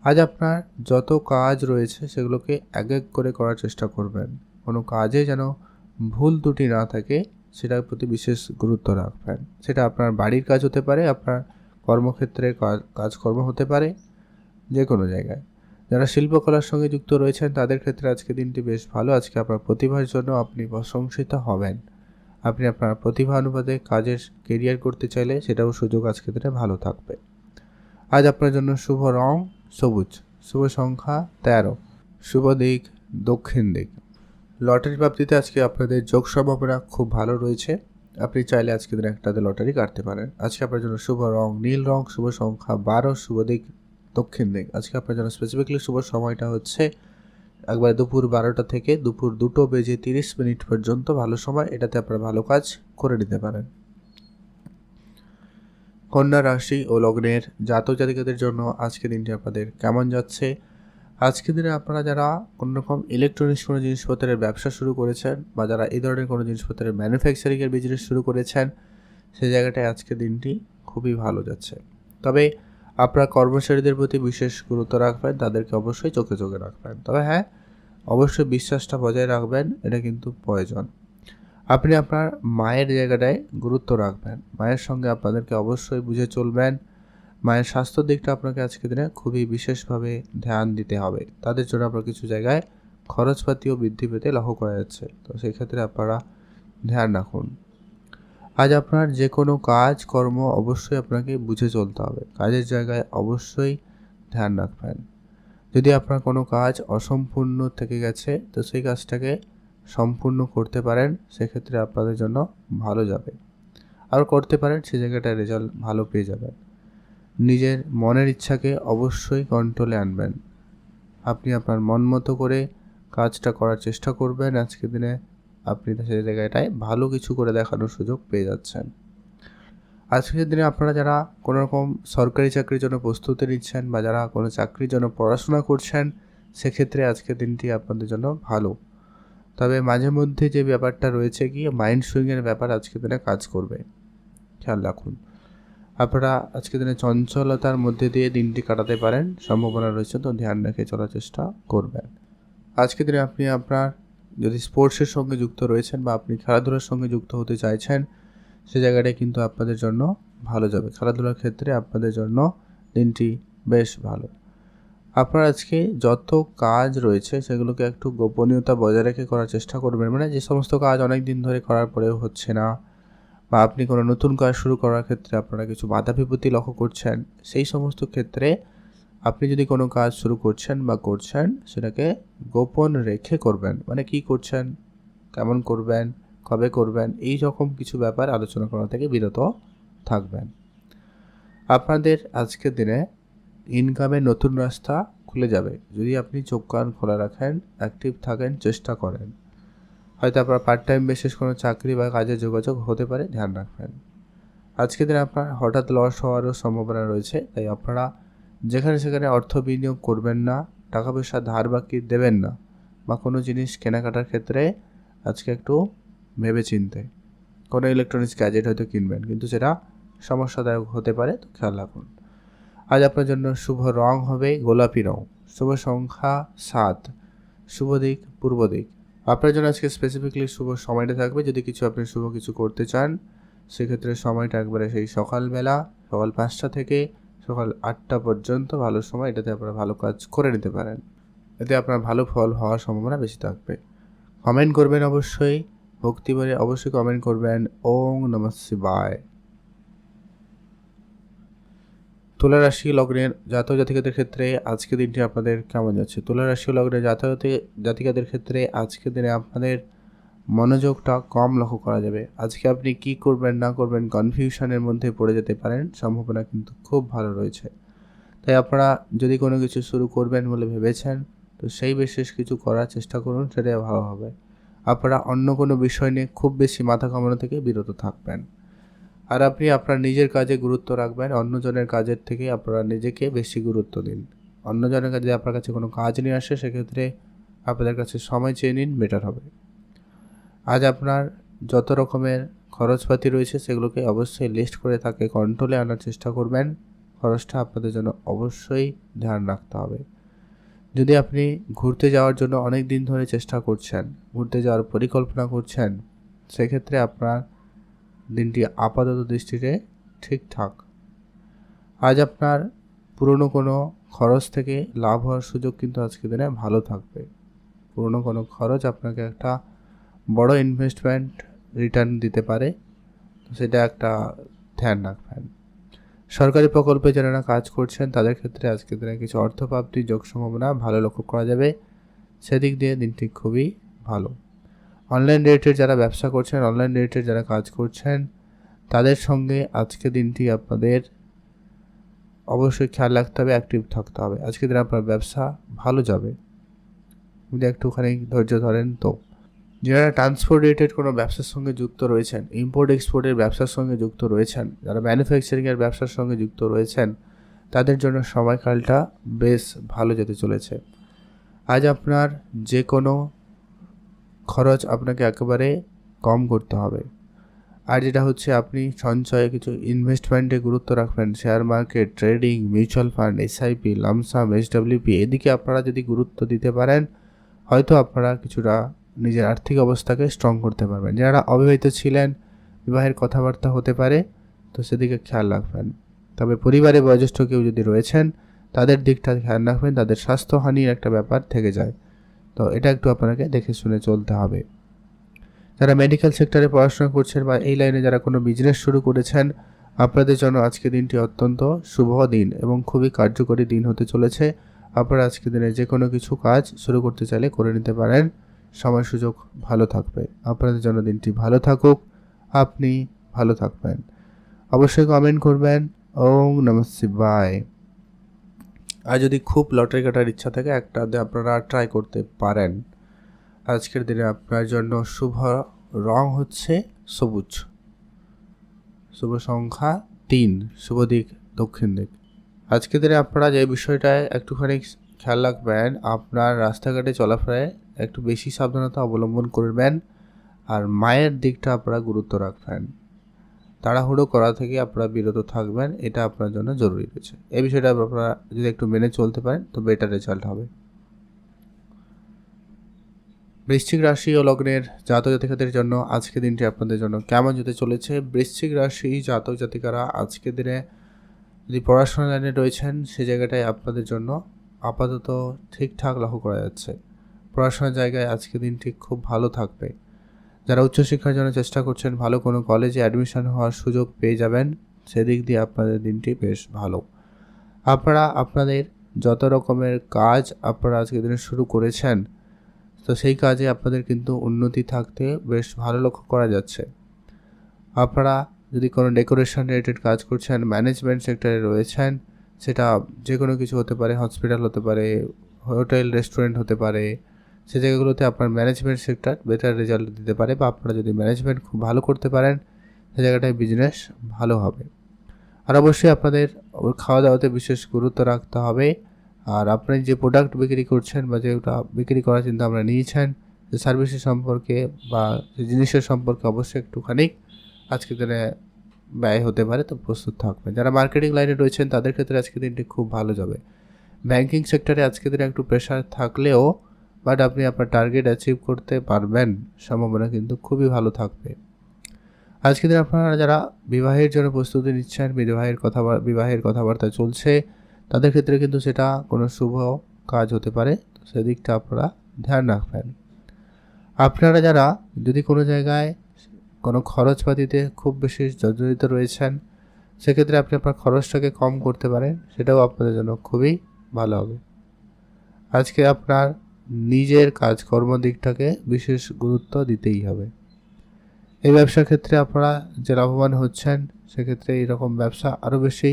আজ আপনার যত কাজ রয়েছে সেগুলোকে এক এক করে করার চেষ্টা করবেন, কোনো কাজে যেন ভুল ত্রুটি না থাকে সেটার প্রতি বিশেষ গুরুত্ব রাখবেন। সেটা আপনার বাড়ির কাজ হতে পারে, আপনার কর্মক্ষেত্রের কাজকর্ম হতে পারে, যে কোনো জায়গায়। যারা শিল্পকলার সঙ্গে যুক্ত রয়েছেন তাদের ক্ষেত্রে আজকে দিনটি বেশ ভালো। আজকে আপনার প্রতিভার জন্য আপনি প্রশংসিত হবেন। আপনি আপনার প্রতিভা অনুপাতে কাজের কেরিয়ার করতে চাইলে সেটাও সুযোগ আজকে দিনে ভালো থাকবে। আজ আপনার জন্য শুভ রং সবুজ, শুভ সংখ্যা 13, শুভ দিক দক্ষিণ দিক। লটারি প্রাপ্তিতে আজকে আপনাদের যোগ সম্ভাবনা খুব ভালো রয়েছে, আপনি চাইলে আজকে দিনে একটাতে লটারি কাটতে পারেন। আজকে আপনার জন্য শুভ রং নীল রং, শুভ সংখ্যা 12, শুভ দিক দক্ষিণ দিক। আজকে আপনার জন্য স্পেসিফিকলি শুভ সময়টা হচ্ছে একবার দুপুর 12টা থেকে দুপুর 2:30 পর্যন্ত ভালো সময়, এটাতে আপনারা ভালো কাজ করে নিতে পারেন। কন্যা রাশি ও লগ্নের জাতক জাতিকাদের জন্য আজকে দিনটি আপনাদের কেমন যাচ্ছে? আজকের দিনে আপনারা যারা কোনোরকম ইলেকট্রনিক্স কোনো জিনিসপত্রের ব্যবসা শুরু করেছেন, বা যারা এই ধরনের কোনো জিনিসপত্রের ম্যানুফ্যাকচারিংয়ের বিজনেস শুরু করেছেন, সেই জায়গাটায় আজকে দিনটি খুবই ভালো যাচ্ছে। তবে আপনার কর্মচারীদের প্রতি বিশেষ গুরুত্ব রাখবেন, তাদেরকে অবশ্যই চোখে চোখে রাখবেন। তবে হ্যাঁ, অবশ্যই বিশ্বাসটা বজায় রাখবেন, এটা কিন্তু প্রয়োজন। আপনি আপনার মায়ের জায়গাটায় গুরুত্ব রাখবেন, মায়ের সঙ্গে আপনাদেরকে অবশ্যই বুঝে চলবেন। মায়ের স্বাস্থ্যের দিকটা আপনাকে আজকের দিনে খুবই বিশেষভাবে ধ্যান দিতে হবে, তাদের জন্য আপনার কিছু জায়গায় খরচপাতিও বৃদ্ধি পেতে লক্ষ্য করা যাচ্ছে, তো সেই ক্ষেত্রে আপনারা ধ্যান রাখুন। আজ আপনার যে কোনো কাজ কর্ম অবশ্যই আপনাকে বুঝে চলতে হবে, কাজের জায়গায় অবশ্যই ধ্যান রাখবেন। যদি আপনার কোনো কাজ অসম্পূর্ণ থেকে গেছে তো সেই কাজটাকে সম্পূর্ণ করতে পারেন, সেক্ষেত্রে আপনাদের জন্য ভালো যাবে। আর করতে পারেন সেই জায়গাটায় রেজাল্ট ভালো পেয়ে যাবেন। নিজের মনের ইচ্ছাকে অবশ্যই কন্ট্রোলে আনবেন। আপনি আপনার মন মতো করে কাজটা করার চেষ্টা করবেন। আজকের দিনে আপনি সেই জায়গাটায় ভালো কিছু করে দেখানোর সুযোগ পেয়ে যাচ্ছেন। আজকের দিনে আপনারা যারা কোনো রকম সরকারি চাকরির জন্য প্রস্তুতি নিচ্ছেন বা যারা কোনো চাকরির জন্য পড়াশোনা করছেন, সেক্ষেত্রে আজকের দিনটি আপনাদের জন্য ভালো। তবে মাঝে মধ্যে যে ব্যাপারটা রয়েছে কি মাইন্ড সুইংয়ের ব্যাপার আজকের দিনে কাজ করবে, খেয়াল রাখুন। আপনারা আজকের দিনে চঞ্চলতার মধ্যে দিয়ে দিনটি কাটাতে পারেন, সম্ভাবনা রয়েছে, তো ধ্যান রেখে চলার চেষ্টা করবেন। আজকের দিনে আপনি আপনার যদি স্পোর্টসের সঙ্গে যুক্ত রয়েছেন বা আপনি খেলাধুলার সঙ্গে যুক্ত হতে চাইছেন, সে জায়গাটায় কিন্তু আপনাদের জন্য ভালো যাবে। খেলাধুলার ক্ষেত্রে আপনাদের জন্য দিনটি বেশ ভালো। আপনার আজকে যত কাজ রয়েছে সেগুলোকে একটু গোপনীয়তা বজায় রেখে করার চেষ্টা করবেন। মানে যে সমস্ত কাজ অনেক দিন ধরে করার পরেও হচ্ছে না, বা আপনি কোনো নতুন কাজ শুরু করার ক্ষেত্রে আপনারা কিছু বাধা বিপত্তি লক্ষ্য করছেন, সেই সমস্ত ক্ষেত্রে আপনি যদি কোনো কাজ শুরু করছেন বা করছেন সেটাকে গোপন রেখে করবেন। মানে কি করছেন, কেমন করবেন, কবে করবেন, এই রকম কিছু ব্যাপার আলোচনা করা থেকে বিরত থাকবেন। আপনাদের আজকের দিনে ইনকামের নতুন রাস্তা খুলে যাবে যদি আপনি চোখ কান খোলা রাখেন, অ্যাক্টিভ থাকেন, চেষ্টা করেন। হয়তো আপনার পার্ট টাইম বেসিস কোনো চাকরি বা কাজে যোগাযোগ হতে পারে, ধ্যান রাখবেন। আজকের দিনে আপনার হঠাৎ লস হওয়ারও সম্ভাবনা রয়েছে, তাই আপনারা যেখানে সেখানে অর্থ বিনিয়োগ করবেন না, টাকা পয়সা ধার বাকি দেবেন না, বা কোনো জিনিস কেনাকাটার ক্ষেত্রে আজকে একটু ভেবে চিনতে। কোনো ইলেকট্রনিক্স গ্যাজেট হয়তো কিনবেন, কিন্তু সেটা সমস্যাদায়ক হতে পারে, তো খেয়াল রাখুন। আজ আপনার জন্য শুভ রং হবে গোলাপি রং, শুভ সংখ্যা 7, শুভ দিক পূর্ব দিক। আপনার জন্য আজকে স্পেসিফিকলি শুভ সময়টা থাকবে, যদি কিছু আপনি শুভ কিছু করতে চান সেক্ষেত্রে সময়টা একবারে সেই সকালবেলা, সকাল 5টা থেকে সকাল 8টা পর্যন্ত ভালো সময়। এটাতে আপনারা ভালো কাজ করে নিতে পারেন, এতে আপনার ভালো ফল হওয়ার সম্ভাবনা বেশি থাকবে। কমেন্ট করবেন অবশ্যই, ভক্তি ভরে অবশ্যই কমেন্ট করবেন ওং নমঃ শিবায়। তুলা রাশি লগ্নের জাতক জাতিকাদের ক্ষেত্রে আজকের দিনটি আপনাদের কেমন যাচ্ছে? তুলা রাশি লগ্নের জাতক জাতিকাদের ক্ষেত্রে আজকের দিনে আপনাদের মনোযোগটা কম লক্ষ্য করা যাবে। আজকে আপনি কি করবেন না করবেন কনফিউশনের মধ্যে পড়ে যেতে পারেন, সম্ভাবনা কিন্তু খুব ভালো রয়েছে। তাই আপনারা যদি কোনো কিছু শুরু করবেন বলে ভেবেছেন, তো সেই বিশেষ কিছু করার চেষ্টা করুন, সেটাই ভালো হবে। আপনারা অন্য কোনো বিষয় নিয়ে খুব বেশি মাথা ঘামানো থেকে বিরত থাকবেন। আর আপনি আপনার নিজের কাজে গুরুত্ব রাখবেন, অন্যজনের কাজের থেকে আপনারা নিজেকে বেশি গুরুত্ব দিন। অন্যজনের কাজে আপনার কাছে কোনো কাজ নিয়ে আসে, সেক্ষেত্রে আপনাদের কাছে সময় চেয়ে নিন, বেটার হবে। আজ আপনার যত রকমের খরচপাতি রয়েছে সেগুলোকে অবশ্যই লিস্ট করে তাকে কন্ট্রোলে আনার চেষ্টা করবেন। খরচটা আপনাদের জন্য অবশ্যই ধ্যান রাখতে হবে। যদি আপনি ঘুরতে যাওয়ার জন্য অনেক দিন ধরে চেষ্টা করছেন, ঘুরতে যাওয়ার পরিকল্পনা করছেন, সেক্ষেত্রে আপনার দিনটি আপাতত দৃষ্টিতে ঠিকঠাক। আজ আপনার পুরনো কোনো খরচ থেকে লাভ হওয়ার সুযোগ কিন্তু আজকের দিনে ভালো থাকবে। পুরনো কোনো খরচ আপনাকে একটা বড় ইনভেস্টমেন্ট রিটার্ন দিতে পারে, সেটা একটা ধ্যান রাখবেন। সরকারি প্রকল্পে যারা কাজ করছেন তাদের ক্ষেত্রে আজকের দিনে কিছু অর্থপ্রাপ্তির যোগ সম্ভাবনা ভালো লক্ষ্য করা যাবে, সেদিক দিয়ে দিনটি খুবই ভালো। অনলাইন রিলেটেড যারা ব্যবসা করছেন, অনলাইন রিলেটেড যারা কাজ করছেন, তাদের সঙ্গে আজকে দিনটি আপনাদের অবশ্যই খেয়াল রাখতে হবে, অ্যাক্টিভ থাকতে হবে। আজকে দিনে আপনার ব্যবসা ভালো যাবে যদি একটুখানি ধৈর্য ধরেন। তো যারা ট্রান্সপোর্ট রিলেটেড কোনো ব্যবসার সঙ্গে যুক্ত রয়েছেন, ইম্পোর্ট এক্সপোর্টের ব্যবসার সঙ্গে যুক্ত রয়েছেন, যারা ম্যানুফ্যাকচারিংয়ের ব্যবসার সঙ্গে যুক্ত রয়েছেন, তাদের জন্য সময়কালটা বেশ ভালো যেতে চলেছে। আজ আপনার যে কোনো খরচ আপনাকে একেবারে কম করতে হবে। আর যেটা হচ্ছে আপনি সঞ্চয়ে কিছু ইনভেস্টমেন্টে গুরুত্ব রাখবেন, share market, trading, mutual fund, SIP, lump sum, SWP, এদিকে আপনারা যদি গুরুত্ব দিতে পারেন, হয়তো আপনারা কিছুটা নিজের আর্থিক অবস্থাকে স্ট্রং করতে পারবেন। যারা অবিবাহিত ছিলেন, বিবাহের কথাবার্তা হতে পারে, তো সেদিকে খেয়াল রাখবেন। তবে পরিবারে বয়োজ্যেষ্ঠ কেউ যদি রয়েছেন, তাদের দিকটা খেয়াল রাখবেন, তাদের স্বাস্থ্যহানির একটা ব্যাপার থেকে যায়, তো এটা একটু আপনাকে দেখে শুনে চলতে হবে। যারা মেডিকেল সেক্টরে পড়াশোনা করছেন বা এই লাইনে যারা কোনো বিজনেস শুরু করেছেন, আপনাদের জন্য আজকে দিনটি অত্যন্ত শুভ দিন এবং খুবই কার্যকরী দিন হতে চলেছে। আপনারা আজকের দিনে যে কোনো কিছু কাজ শুরু করতে চাইলে করে নিতে পারেন। সময় সুযোগ ভালো থাকবে। আপনাদের জন্য দিনটি ভালো থাকুক, আপনি ভালো থাকবেন। অবশ্যই কমেন্ট করবেন। ওম নমঃ শিবায়। আর যদি খুব লটারি কাটার ইচ্ছা থাকে একটা আপনারা ট্রাই করতে পারেন। আজকের দিনে আপনার জন্য শুভ রং হচ্ছে সবুজ, শুভ সংখ্যা 3, শুভ দিক দক্ষিণ দিক। আজকের দিনে আপনারা যে বিষয়টায় একটুখানি খেয়াল রাখবেন, আপনার রাস্তাঘাটে চলাফেরায় একটু বেশি সাবধানতা অবলম্বন করবেন, আর মায়ের দিকটা আপনারা গুরুত্ব রাখবেন। তাড়াহুড়ো করা থেকে আপনারা বিরত থাকবেন, এটা আপনার জন্য জরুরি রয়েছে। এই বিষয়টা আপনারা যদি একটু মেনে চলতে পারেন তো বেটার রেজাল্ট হবে। বৃশ্চিক রাশি ও লগ্নের জাতক জাতিকাদের জন্য আজকের দিনটি আপনাদের জন্য কেমন যেতে চলেছে? বৃশ্চিক রাশি জাতক জাতিকারা আজকের দিনে যদি পড়াশোনা লাইনে রয়েছেন সে জায়গাটায় আপনাদের জন্য আপাতত ঠিকঠাক লক্ষ্য করা যাচ্ছে। পড়াশোনার জায়গায় আজকের দিনটি খুব ভালো থাকবে। যারা উচ্চশিক্ষার জন্য চেষ্টা করছেন, ভালো কোনো কলেজে অ্যাডমিশন হওয়ার সুযোগ পেয়ে যাবেন, সেদিক দিয়ে আপনাদের দিনটি বেশ ভালো। আপনারা আপনাদের যত রকমের কাজ আপনারা আজকের দিনে শুরু করেছেন, তো সেই কাজে আপনাদের কিন্তু উন্নতি থাকতে বেশ ভালো লক্ষ্য করা যাচ্ছে। আপনারা যদি কোনো ডেকোরেশন রিলেটেড কাজ করছেন, ম্যানেজমেন্ট সেক্টরে রয়েছেন, সেটা যে কোনো কিছু হতে পারে, হসপিটাল হতে পারে, হোটেল রেস্টুরেন্ট হতে পারে, সে জায়গাগুলোতে আপনার ম্যানেজমেন্ট সেক্টর বেটার রেজাল্ট দিতে পারে, বা আপনারা যদি ম্যানেজমেন্ট খুব ভালো করতে পারেন সে জায়গাটায় বিজনেস ভালো হবে। আর অবশ্যই আপনাদের খাওয়া দাওয়াতে বিশেষ গুরুত্ব রাখতে হবে। আর আপনি যে প্রোডাক্ট বিক্রি করছেন বা যেটা বিক্রি করার চিন্তা আমরা নিয়েছেন, যে সার্ভিসের সম্পর্কে বা যে জিনিসের সম্পর্কে অবশ্যই একটুখানি আজকের দিনে ব্যয় হতে পারে, তো প্রস্তুত থাকবেন। যারা মার্কেটিং লাইনে রয়েছেন তাদের ক্ষেত্রে আজকের দিনটি খুব ভালো যাবে। ব্যাংকিং সেক্টরে আজকের দিনে একটু প্রেশার থাকলেও বাট আপনি আপনার টার্গেট অ্যাচিভ করতে পারবেন, সম্ভাবনা কিন্তু খুবই ভালো থাকবে। আজকের দিনে আপনারা যারা বিবাহের জন্য প্রস্তুতি নিচ্ছেন, বিবাহের কথাবার্তা চলছে, তাদের ক্ষেত্রে কিন্তু সেটা কোনো শুভ কাজ হতে পারে, সেদিকটা আপনারা ধ্যান রাখবেন। আপনারা যারা যদি কোনো জায়গায় কোনো খরচপাতিতে খুব বেশি জর্জরিত রয়েছেন, সেক্ষেত্রে আপনি আপনার খরচটাকে কম করতে পারেন, সেটাও আপনাদের জন্য খুবই ভালো হবে। আজকে আপনার নিজের কাজকর্ম দিকটাকে বিশেষ গুরুত্ব দিতেই হবে। এই ব্যবসার ক্ষেত্রে আপনারা যে লাভবান হচ্ছেন, সেক্ষেত্রে এইরকম ব্যবসা আরও বেশি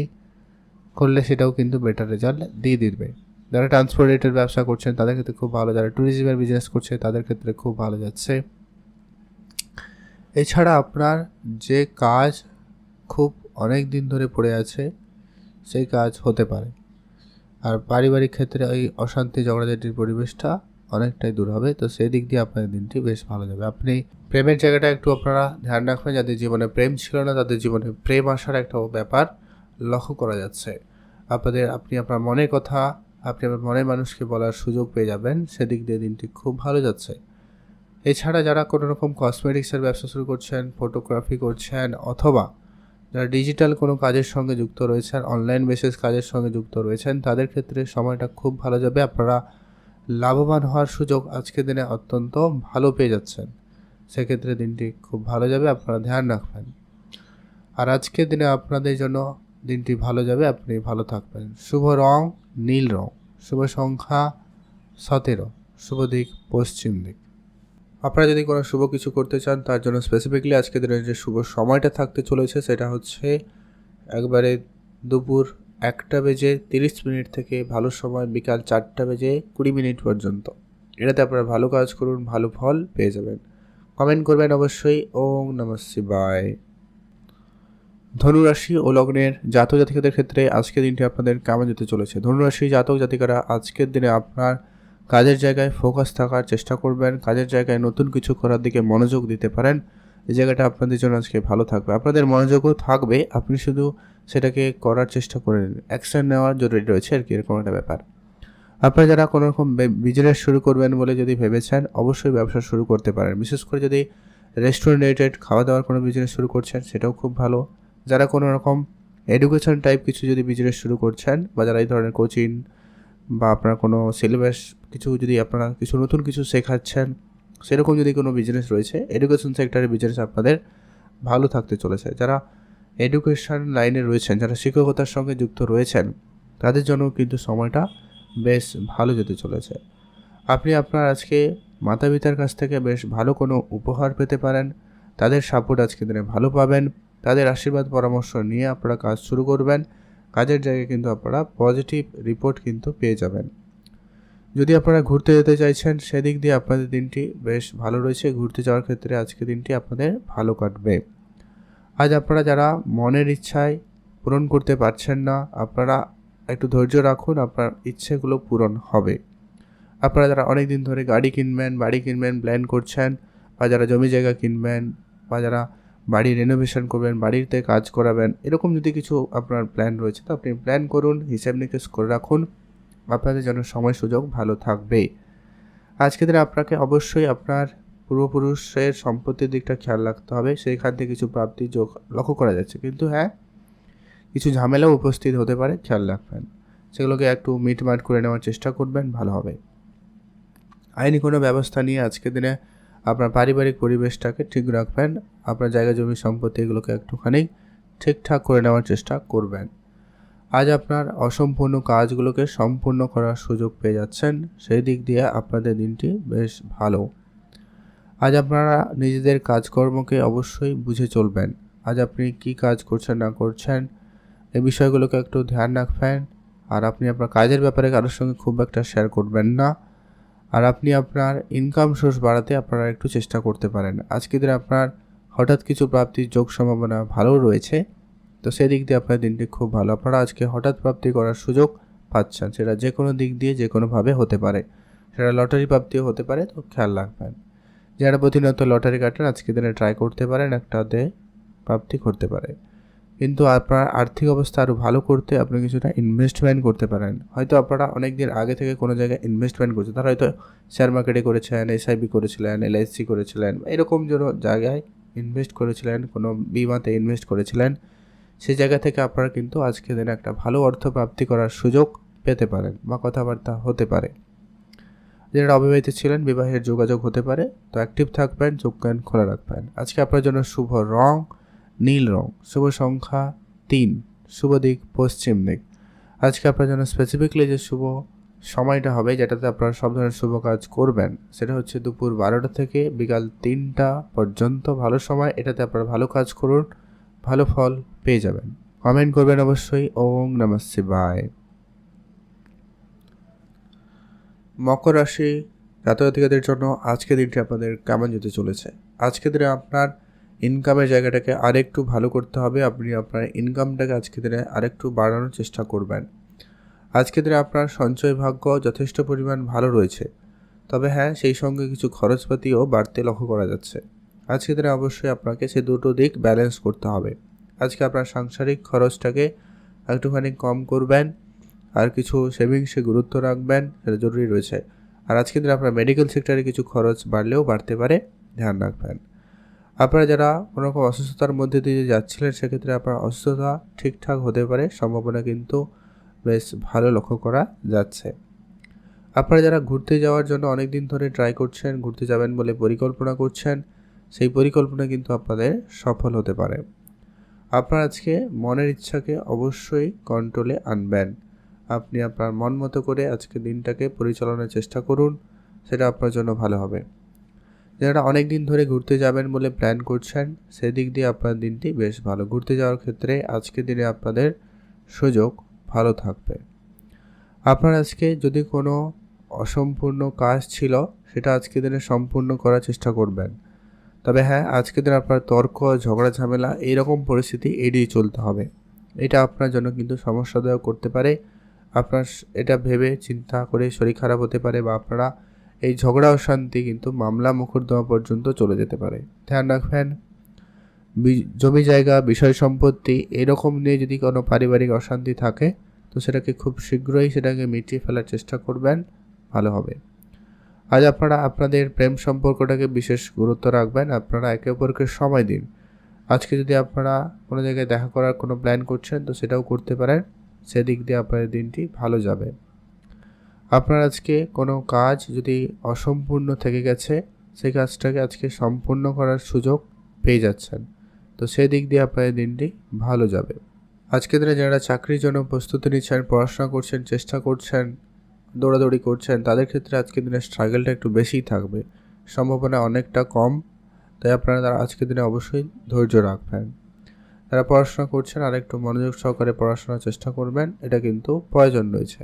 করলে সেটাও কিন্তু বেটার রেজাল্ট দিয়ে দিবে। যারা ট্রান্সপোর্ট রিলেটেড ব্যবসা করছেন তাদের ক্ষেত্রে খুব ভালো, যারা ট্যুরিজমের বিজনেস করছে তাদের ক্ষেত্রে খুব ভালো যাচ্ছে। এছাড়া আপনার যে কাজ খুব অনেক দিন ধরে পড়ে আছে সেই কাজ হতে পারে। আর পারিবারিক ক্ষেত্রে ওই অশান্তি ঝগড়াঝাটির পরিবেশটা অনেকটাই দূর হবে, তো সেই দিক দিয়ে আপনার দিনটি বেশ ভালো যাবে। আপনি প্রেমের জায়গাটা একটু আপনারা ধ্যান রাখবেন, যাদের জীবনে প্রেম ছিল না তাদের জীবনে প্রেম আসার একটা ব্যাপার লক্ষ্য করা যাচ্ছে। আপনি আপনার মনের কথা আপনি আপনার মনের মানুষকে বলার সুযোগ পেয়ে যাবেন, সেদিক দিয়ে দিনটি খুব ভালো যাচ্ছে। এছাড়া যারা কোনো রকম কসমেটিক্সের ব্যবসা শুরু করছেন, ফটোগ্রাফি করছেন, অথবা যারা ডিজিটাল কোনো কাজের সঙ্গে যুক্ত রয়েছেন, অনলাইন বেসিস কাজের সঙ্গে যুক্ত রয়েছেন, তাদের ক্ষেত্রে সময়টা খুব ভালো যাবে। আপনারা লাভবান হওয়ার সুযোগ আজকের দিনে অত্যন্ত ভালো পেয়ে যাচ্ছেন, সেক্ষেত্রে দিনটি খুব ভালো যাবে, আপনারা ধ্যান রাখবেন। আর আজকের দিনে আপনাদের জন্য দিনটি ভালো যাবে, আপনি ভালো থাকবেন। শুভ রং নীল রং, শুভ সংখ্যা 17, শুভ দিক পশ্চিম দিক। আপনারা যদি কোনো শুভ কিছু করতে চান তার জন্য স্পেসিফিকলি আজকের দিনের যে শুভ সময়টা থাকতে চলেছে সেটা হচ্ছে একবারে দুপুর 1:30 থেকে ভালো সময় বিকাল 4:20 পর্যন্ত। এটাতে আপনারা ভালো কাজ করুন, ভালো ফল পেয়ে যাবেন। কমেন্ট করবেন অবশ্যই। ওম নমঃ শিবায়। ধনুরাশি ও লগ্নের জাতক জাতিকাদের ক্ষেত্রে আজকের দিনটি আপনাদের কেমন যেতে চলেছে? ধনুরাশি জাতক জাতিকারা আজকের দিনে আপনার কাজের জায়গায় ফোকাস থাকার চেষ্টা করবেন, কাজের জায়গায় নতুন কিছু করার দিকে মনোযোগ দিতে পারেন, এই জায়গাটা আপনাদের জন্য আজকে ভালো থাকবে। আপনাদের মনোযোগও থাকবে, আপনি শুধু সেটাকে করার চেষ্টা করে নিন, অ্যাকশন নেওয়ার জরুরি রয়েছে আর কি, এরকম একটা ব্যাপার। আপনারা যারা কোনো রকম বিজনেস শুরু করবেন বলে যদি ভেবেছেন, অবশ্যই ব্যবসা শুরু করতে পারেন। বিশেষ করে যদি রেস্টুরেন্ট রিলেটেড খাওয়া দাওয়ার কোনো বিজনেস শুরু করছেন, সেটাও খুব ভালো। যারা কোনো রকম এডুকেশন টাইপ কিছু যদি বিজনেস শুরু করছেন, বা যারা এই ধরনের কোচিং বা আপনার কোনো সিলেবাস কিছু যদি আপনারা কিছু নতুন কিছু শেখাচ্ছেন, সেরকম যদি কোনো বিজনেস রয়েছে, এডুকেশন সেক্টরের বিজনেস আপনাদের ভালো থাকতে চলেছে। যারা এডুকেশন লাইনে রয়েছেন, যারা শিক্ষকতার সঙ্গে যুক্ত রয়েছেন, তাদের জন্য কিন্তু সময়টা বেশ ভালো যেতে চলেছে। আপনি আপনার আজকে মাতা পিতার কাছ থেকে বেশ ভালো কোনো উপহার পেতে পারেন। তাদের সাপোর্ট আজকের দিনে ভালো পাবেন। তাদের আশীর্বাদ পরামর্শ নিয়ে আপনারা কাজ শুরু করবেন। কাজের জায়গায় কিন্তু আপনারা পজিটিভ রিপোর্ট কিন্তু পেয়ে যাবেন। যদি আপনারা ঘুরতে যেতে চাইছেন সেদিক দিয়ে আপনাদের দিনটি বেশ ভালো রয়েছে। ঘুরতে যাওয়ার ক্ষেত্রে আজকের দিনটি আপনাদের ভালো কাটবে। আজ আপনারা যারা মনের ইচ্ছায় পূরণ করতে পারছেন না, আপনারা একটু ধৈর্য রাখুন, আপনার ইচ্ছেগুলো পূরণ হবে। আপনারা যারা অনেক দিন ধরে গাড়ি কিনবেন, বাড়ি কিনবেন প্ল্যান করছেন, বা যারা জমি জায়গা কিনবেন, বা যারা বাড়ি রেনোভেশন করবেন, বাড়িতে কাজ করাবেন, এরকম যদি কিছু আপনার প্ল্যান রয়েছে তো আপনি প্ল্যান করুন, হিসাব নিকেশ করে রাখুন, আপনাদের জন্য সময় সুযোগ ভালো থাকবে। আজকের দিনে আপনাকে অবশ্যই আপনার পূর্বপুরুষের সম্পত্তির দিকটা খেয়াল রাখতে হবে। সেইখান থেকে কিছু প্রাপ্তির যোগ লক্ষ্য করা যাচ্ছে, কিন্তু হ্যাঁ, কিছু ঝামেলাও উপস্থিত হতে পারে, খেয়াল রাখবেন। সেগুলোকে একটু মিটমাট করে নেওয়ার চেষ্টা করবেন, ভালো হবে। আইনি কোনো ব্যবস্থা নিয়ে আজকের দিনে আপনার পারিবারিক পরিবেশটাকে ঠিক রাখবেন। আপনার জায়গা জমি সম্পত্তি এগুলোকে একটুখানি ঠিকঠাক করে নেওয়ার চেষ্টা করবেন। আজ আপনার অসম্পূর্ণ কাজগুলোকে সম্পূর্ণ করার সুযোগ পেয়ে যাচ্ছেন, সেই দিক দিয়ে আপনাদের দিনটি বেশ ভালো। আজ আপনারা নিজেদের কাজকর্মকে অবশ্যই বুঝে চলবেন। আজ আপনি কি কাজ করছেন না করছেন এই বিষয়গুলোকে একটু ধ্যান রাখবেন। আর আপনি আপনার কাজের ব্যাপারে কারোর সঙ্গে খুব একটা শেয়ার করবেন না। আর আপনি আপনার ইনকাম সোর্স বাড়াতে আপনারা একটু চেষ্টা করতে পারেন। আজকের দিনে আপনার হঠাৎ কিছু প্রাপ্তির যোগ সম্ভাবনা ভালো রয়েছে, তো সেদিক দিয়ে আপনার দিনটি খুব ভালো। আপনারা আজকে হঠাৎ প্রাপ্তি করার সুযোগ পাচ্ছেন, সেটা যে কোনো দিক দিয়ে যে কোনোভাবে হতে পারে, সেটা লটারি প্রাপ্তিও হতে পারে, তো খেয়াল রাখবেন। যারা প্রতিনিয়ত লটারি কাটেন আজকের দিনে ট্রাই করতে পারেন, একটাতে প্রাপ্তি করতে পারে। কিন্তু আপনার আর্থিক অবস্থা আরও ভালো করতে আপনি কিছুটা ইনভেস্টমেন্ট করতে পারেন। হয়তো আপনারা অনেক দিন আগে থেকে কোনো জায়গায় ইনভেস্টমেন্ট করছেন, তারা হয়তো শেয়ার মার্কেটে করেছেন, এসআইপি করেছিলেন, এলআইসি করেছিলেন, এরকম যেন জায়গায় ইনভেস্ট করেছিলেন, কোনো বিমাতে ইনভেস্ট করেছিলেন, সেই জায়গা থেকে আপনারা কিন্তু আজকের দিনে একটা ভালো অর্থ প্রাপ্তি করার সুযোগ পেতে পারেন, বা কথাবার্তা হতে পারে। যারা অবিবাহিত ছিলেন বিবাহের যোগাযোগ হতে পারে, তো অ্যাক্টিভ থাকবেন, চোখ কান খোলা রাখবেন। আজকে আপনার জন্য শুভ রং নীল রং, শুভ সংখ্যা 3, শুভ দিক পশ্চিম দিক। আজকে আপনার জন্য স্পেসিফিকলি যে শুভ সময়টা হবে, যেটাতে আপনারা সব ধরনের শুভ কাজ করবেন, সেটা হচ্ছে দুপুর 12টা থেকে বিকাল 3টা পর্যন্ত ভালো সময়। এটাতে আপনারা ভালো কাজ করুন, ভালো ফল পেয়ে যাবেন। কমেন্ট করবেন অবশ্যই। ওম নমঃ শিবায়। মকর রাশি জাতক-জাতিকাদের জন্য আজকের দিনটি আপনাদের কেমন যেতে চলেছে? আজকের দিনে আপনার ইনকামের জায়গাটাকে আরেকটু ভালো করতে হবে। আপনি আপনার ইনকামটাকে আজকের দিনে আরেকটু বাড়ানোর চেষ্টা করবেন। আজকের দিনে আপনার সঞ্চয় ভাগ্য যথেষ্ট পরিমাণ ভালো রয়েছে, তবে হ্যাঁ, সেই সঙ্গে কিছু খরচপাতিও বাড়তে লক্ষ্য করা যাচ্ছে। আজকের দিনে অবশ্যই আপনাকে সে দুটো দিক ব্যালেন্স করতে হবে। আজকে আপনার সাংসারিক খরচটাকে একটুখানি কম করবেন, আর কিছু সেভিংসে গুরুত্ব রাখবেন, সেটা জরুরি রয়েছে। আর আজকের দিনে আপনার মেডিকেল সেক্টরে কিছু খরচ বাড়লেও বাড়তে পারে, ধ্যান রাখবেন। আপনারা যারা কোনো রকম অসুস্থতার মধ্যে দিয়ে যাচ্ছিলেন, সেক্ষেত্রে আপনার অসুস্থতা ঠিকঠাক হতে পারে, সম্ভাবনা কিন্তু বেশ ভালো লক্ষ্য করা যাচ্ছে। আপনারা যারা ঘুরতে যাওয়ার জন্য অনেক দিন ধরে ট্রাই করছেন, ঘুরতে যাবেন বলে পরিকল্পনা করছেন, সেই পরিকল্পনা কিন্তু আপনাদের সফল হতে পারে। আপনার আজকে মনের ইচ্ছাকে অবশ্যই কন্ট্রোলে আনবেন। আপনি আপনার মন মতো করে আজকে দিনটাকে পরিচালনার চেষ্টা করুন, সেটা আপনার জন্য ভালো হবে। যারা অনেক দিন ধরে ঘুরতে যাবেন বলে প্ল্যান করছেন, সেদিক দিয়ে আপনার দিনটি বেশ ভালো। ঘুরতে যাওয়ার ক্ষেত্রে আজকের দিনে আপনাদের সুযোগ ভালো থাকবে। আপনার আজকে যদি কোনো অসম্পূর্ণ কাজ ছিল, সেটা আজকের দিনে সম্পূর্ণ করার চেষ্টা করবেন। তবে হ্যাঁ, আজকের দিনে আপনার তর্ক, ঝগড়া, ঝামেলা এইরকম পরিস্থিতি এড়িয়ে চলতে হবে। এটা আপনার জন্য কিন্তু সমস্যাদায়ক করতে পারে। আপনার এটা ভেবে চিন্তা করে শরীর খারাপ হতে পারে, বা আপনারা এই ঝগড়া অশান্তি কিন্তু মামলা মোকদ্দমা পর্যন্ত চলে যেতে পারে। ধ্যান রাখবেন। জমি জায়গা, বিষয় সম্পত্তি এরকম নিয়ে যদি কোনো পারিবারিক অশান্তি থাকে, তো সেটাকে খুব শীঘ্রই সেটাকে মিটিয়ে ফেলার চেষ্টা করবেন, ভালো হবে। আজ আপনারা আপনাদের প্রেম সম্পর্কটাকে বিশেষ গুরুত্ব রাখবেন। আপনারা একে অপরকে সময় দিন। আজকে যদি আপনারা কোনো জায়গায় দেখা করার কোনো প্ল্যান করছেন, তো সেটাও করতে পারেন, সেদিক দিয়ে আপনাদের দিনটি ভালো যাবে। আপনার আজকে কোনো কাজ যদি অসম্পূর্ণ থেকে গেছে, সেই কাজটাকে আজকে সম্পূর্ণ করার সুযোগ পেয়ে যাচ্ছেন, তো সেদিক দিয়ে আপনাদের দিনটি ভালো যাবে। আজকের দিনে যারা চাকরির জন্য প্রস্তুতি নিচ্ছেন, পড়াশোনা করছেন, চেষ্টা করছেন, দৌড়াদৌড়ি করছেন তাদের ক্ষেত্রে আজকের দিনে স্ট্রাগলটা একটু বেশিই থাকবে, সম্ভাবনা অনেকটা কম। তাই আপনারা তারা আজকের দিনে অবশ্যই ধৈর্য রাখবেন। যারা পড়াশোনা করছেন আর একটু মনোযোগ সহকারে পড়াশোনার চেষ্টা করবেন, এটা কিন্তু প্রয়োজন রয়েছে।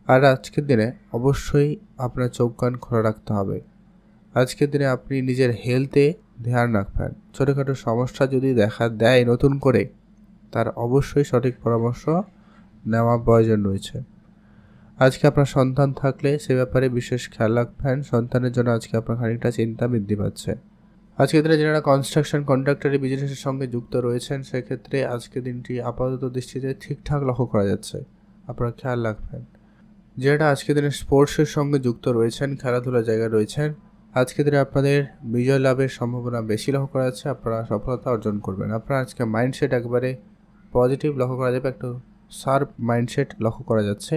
আর আজকের দিনে অবশ্যই আপনার চোখ কান খোলা রাখতে হবে। আজকের দিনে আপনি নিজের হেলথে ধ্যান রাখবেন। ছোটোখাটো সমস্যা যদি দেখা দেয় নতুন করে, তার অবশ্যই সঠিক পরামর্শ নেওয়া প্রয়োজন রয়েছে। আজকে আপনার সন্তান থাকলে সে ব্যাপারে বিশেষ খেয়াল রাখবেন। সন্তানের জন্য আজকে আপনার খানিকটা চিন্তা বৃদ্ধি পাচ্ছে। আজকের দিনে যারা কনস্ট্রাকশন কন্ট্রাক্টরি বিজনেসের সঙ্গে যুক্ত রয়েছেন, সেক্ষেত্রে আজকের দিনটি আপাতত দৃষ্টিতে ঠিকঠাক লক্ষ্য করা যাচ্ছে, আপনারা খেয়াল রাখবেন। যারা আজকের দিনে স্পোর্টসের সঙ্গে যুক্ত রয়েছেন, খেলাধুলার জায়গায় রয়েছেন, আজকের দিনে আপনাদের বিজয় লাভের সম্ভাবনা বেশি লক্ষ্য করা যাচ্ছে, আপনারা সফলতা অর্জন করবেন। আপনার আজকে মাইন্ডসেট একবারে পজিটিভ লক্ষ্য করা যাবে, একটু শার্প মাইন্ডসেট লক্ষ্য করা যাচ্ছে।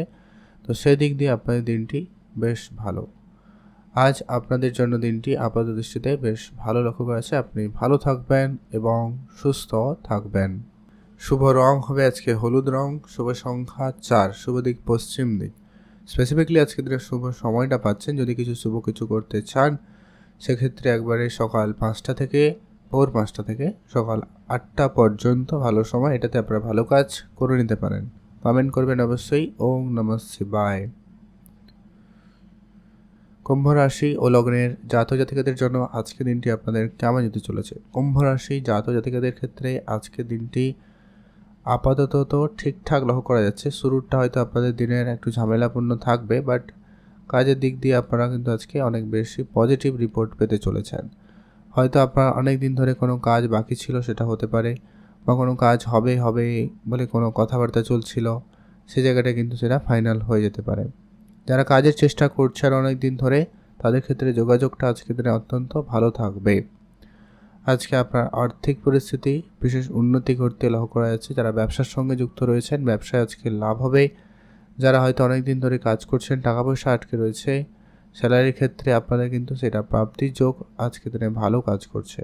তো সেই দিক দিয়ে আপনাদের দিনটি বেশ ভালো। আজ আপনাদের জন্য দিনটি আপাত দৃষ্টিতে বেশ ভালো লক্ষ্য করা যাচ্ছে। আপনি ভালো থাকবেন এবং সুস্থ থাকবেন। শুভ রং হবে আজকে হলুদ রং, শুভ সংখ্যা 4, শুভ দিক পশ্চিম দিক। স্পেসিফিকলি আজকে দিনের শুভ সময়টা পাচ্ছেন, যদি শুভ কিছু করতে চান সেক্ষেত্রে একবারে সকাল 5টা থেকে ভোর 5টা থেকে সকাল 8টা পর্যন্ত ভালো সময়। এটাতে আপনারা ভালো কাজ করে নিতে পারেন। কমেন্ট করবেন অবশ্যই। ওম নমঃ শিবায়। কুম্ভ রাশি ও লগ্নের জাতক জাতিকাদের জন্য আজকের দিনটি আপনাদের কেমন যেতে চলেছে? কুম্ভ রাশি জাতক জাতিকাদের ক্ষেত্রে আজকের দিনটি আপাতত তো ঠিকঠাক লক্ষ্য করা যাচ্ছে। শুরুটা হয়তো আপনাদের দিনের একটু ঝামেলাপূর্ণ থাকবে, বাট কাজের দিক দিয়ে আপনারা কিন্তু আজকে অনেক বেশি পজিটিভ রিপোর্ট পেতে চলেছেন। হয়তো আপনার অনেক দিন ধরে কোনো কাজ বাকি ছিল, সেটা হতে পারে, বা কোনো কাজ হবে হবে বলে কোনো কথাবার্তা চলছিল, সে জায়গাটা কিন্তু সেটা ফাইনাল হয়ে যেতে পারে। যারা কাজের চেষ্টা করছেন অনেক দিন ধরে, তাদের ক্ষেত্রে যোগাযোগটা আজকের দিনে অত্যন্ত ভালো থাকবে। আজকে আপনার আর্থিক পরিস্থিতি বিশেষ উন্নতি করতে লক্ষ্য করা যাচ্ছে। যারা ব্যবসার সঙ্গে যুক্ত রয়েছেন, ব্যবসায় আজকে লাভ হবে। যারা হয়তো অনেক দিন ধরে কাজ করছেন, টাকা পয়সা আটকে রয়েছে, স্যালারির ক্ষেত্রে আপনাদের কিন্তু সেটা প্রাপ্তির যোগ আজকের দিনে ভালো কাজ করছে।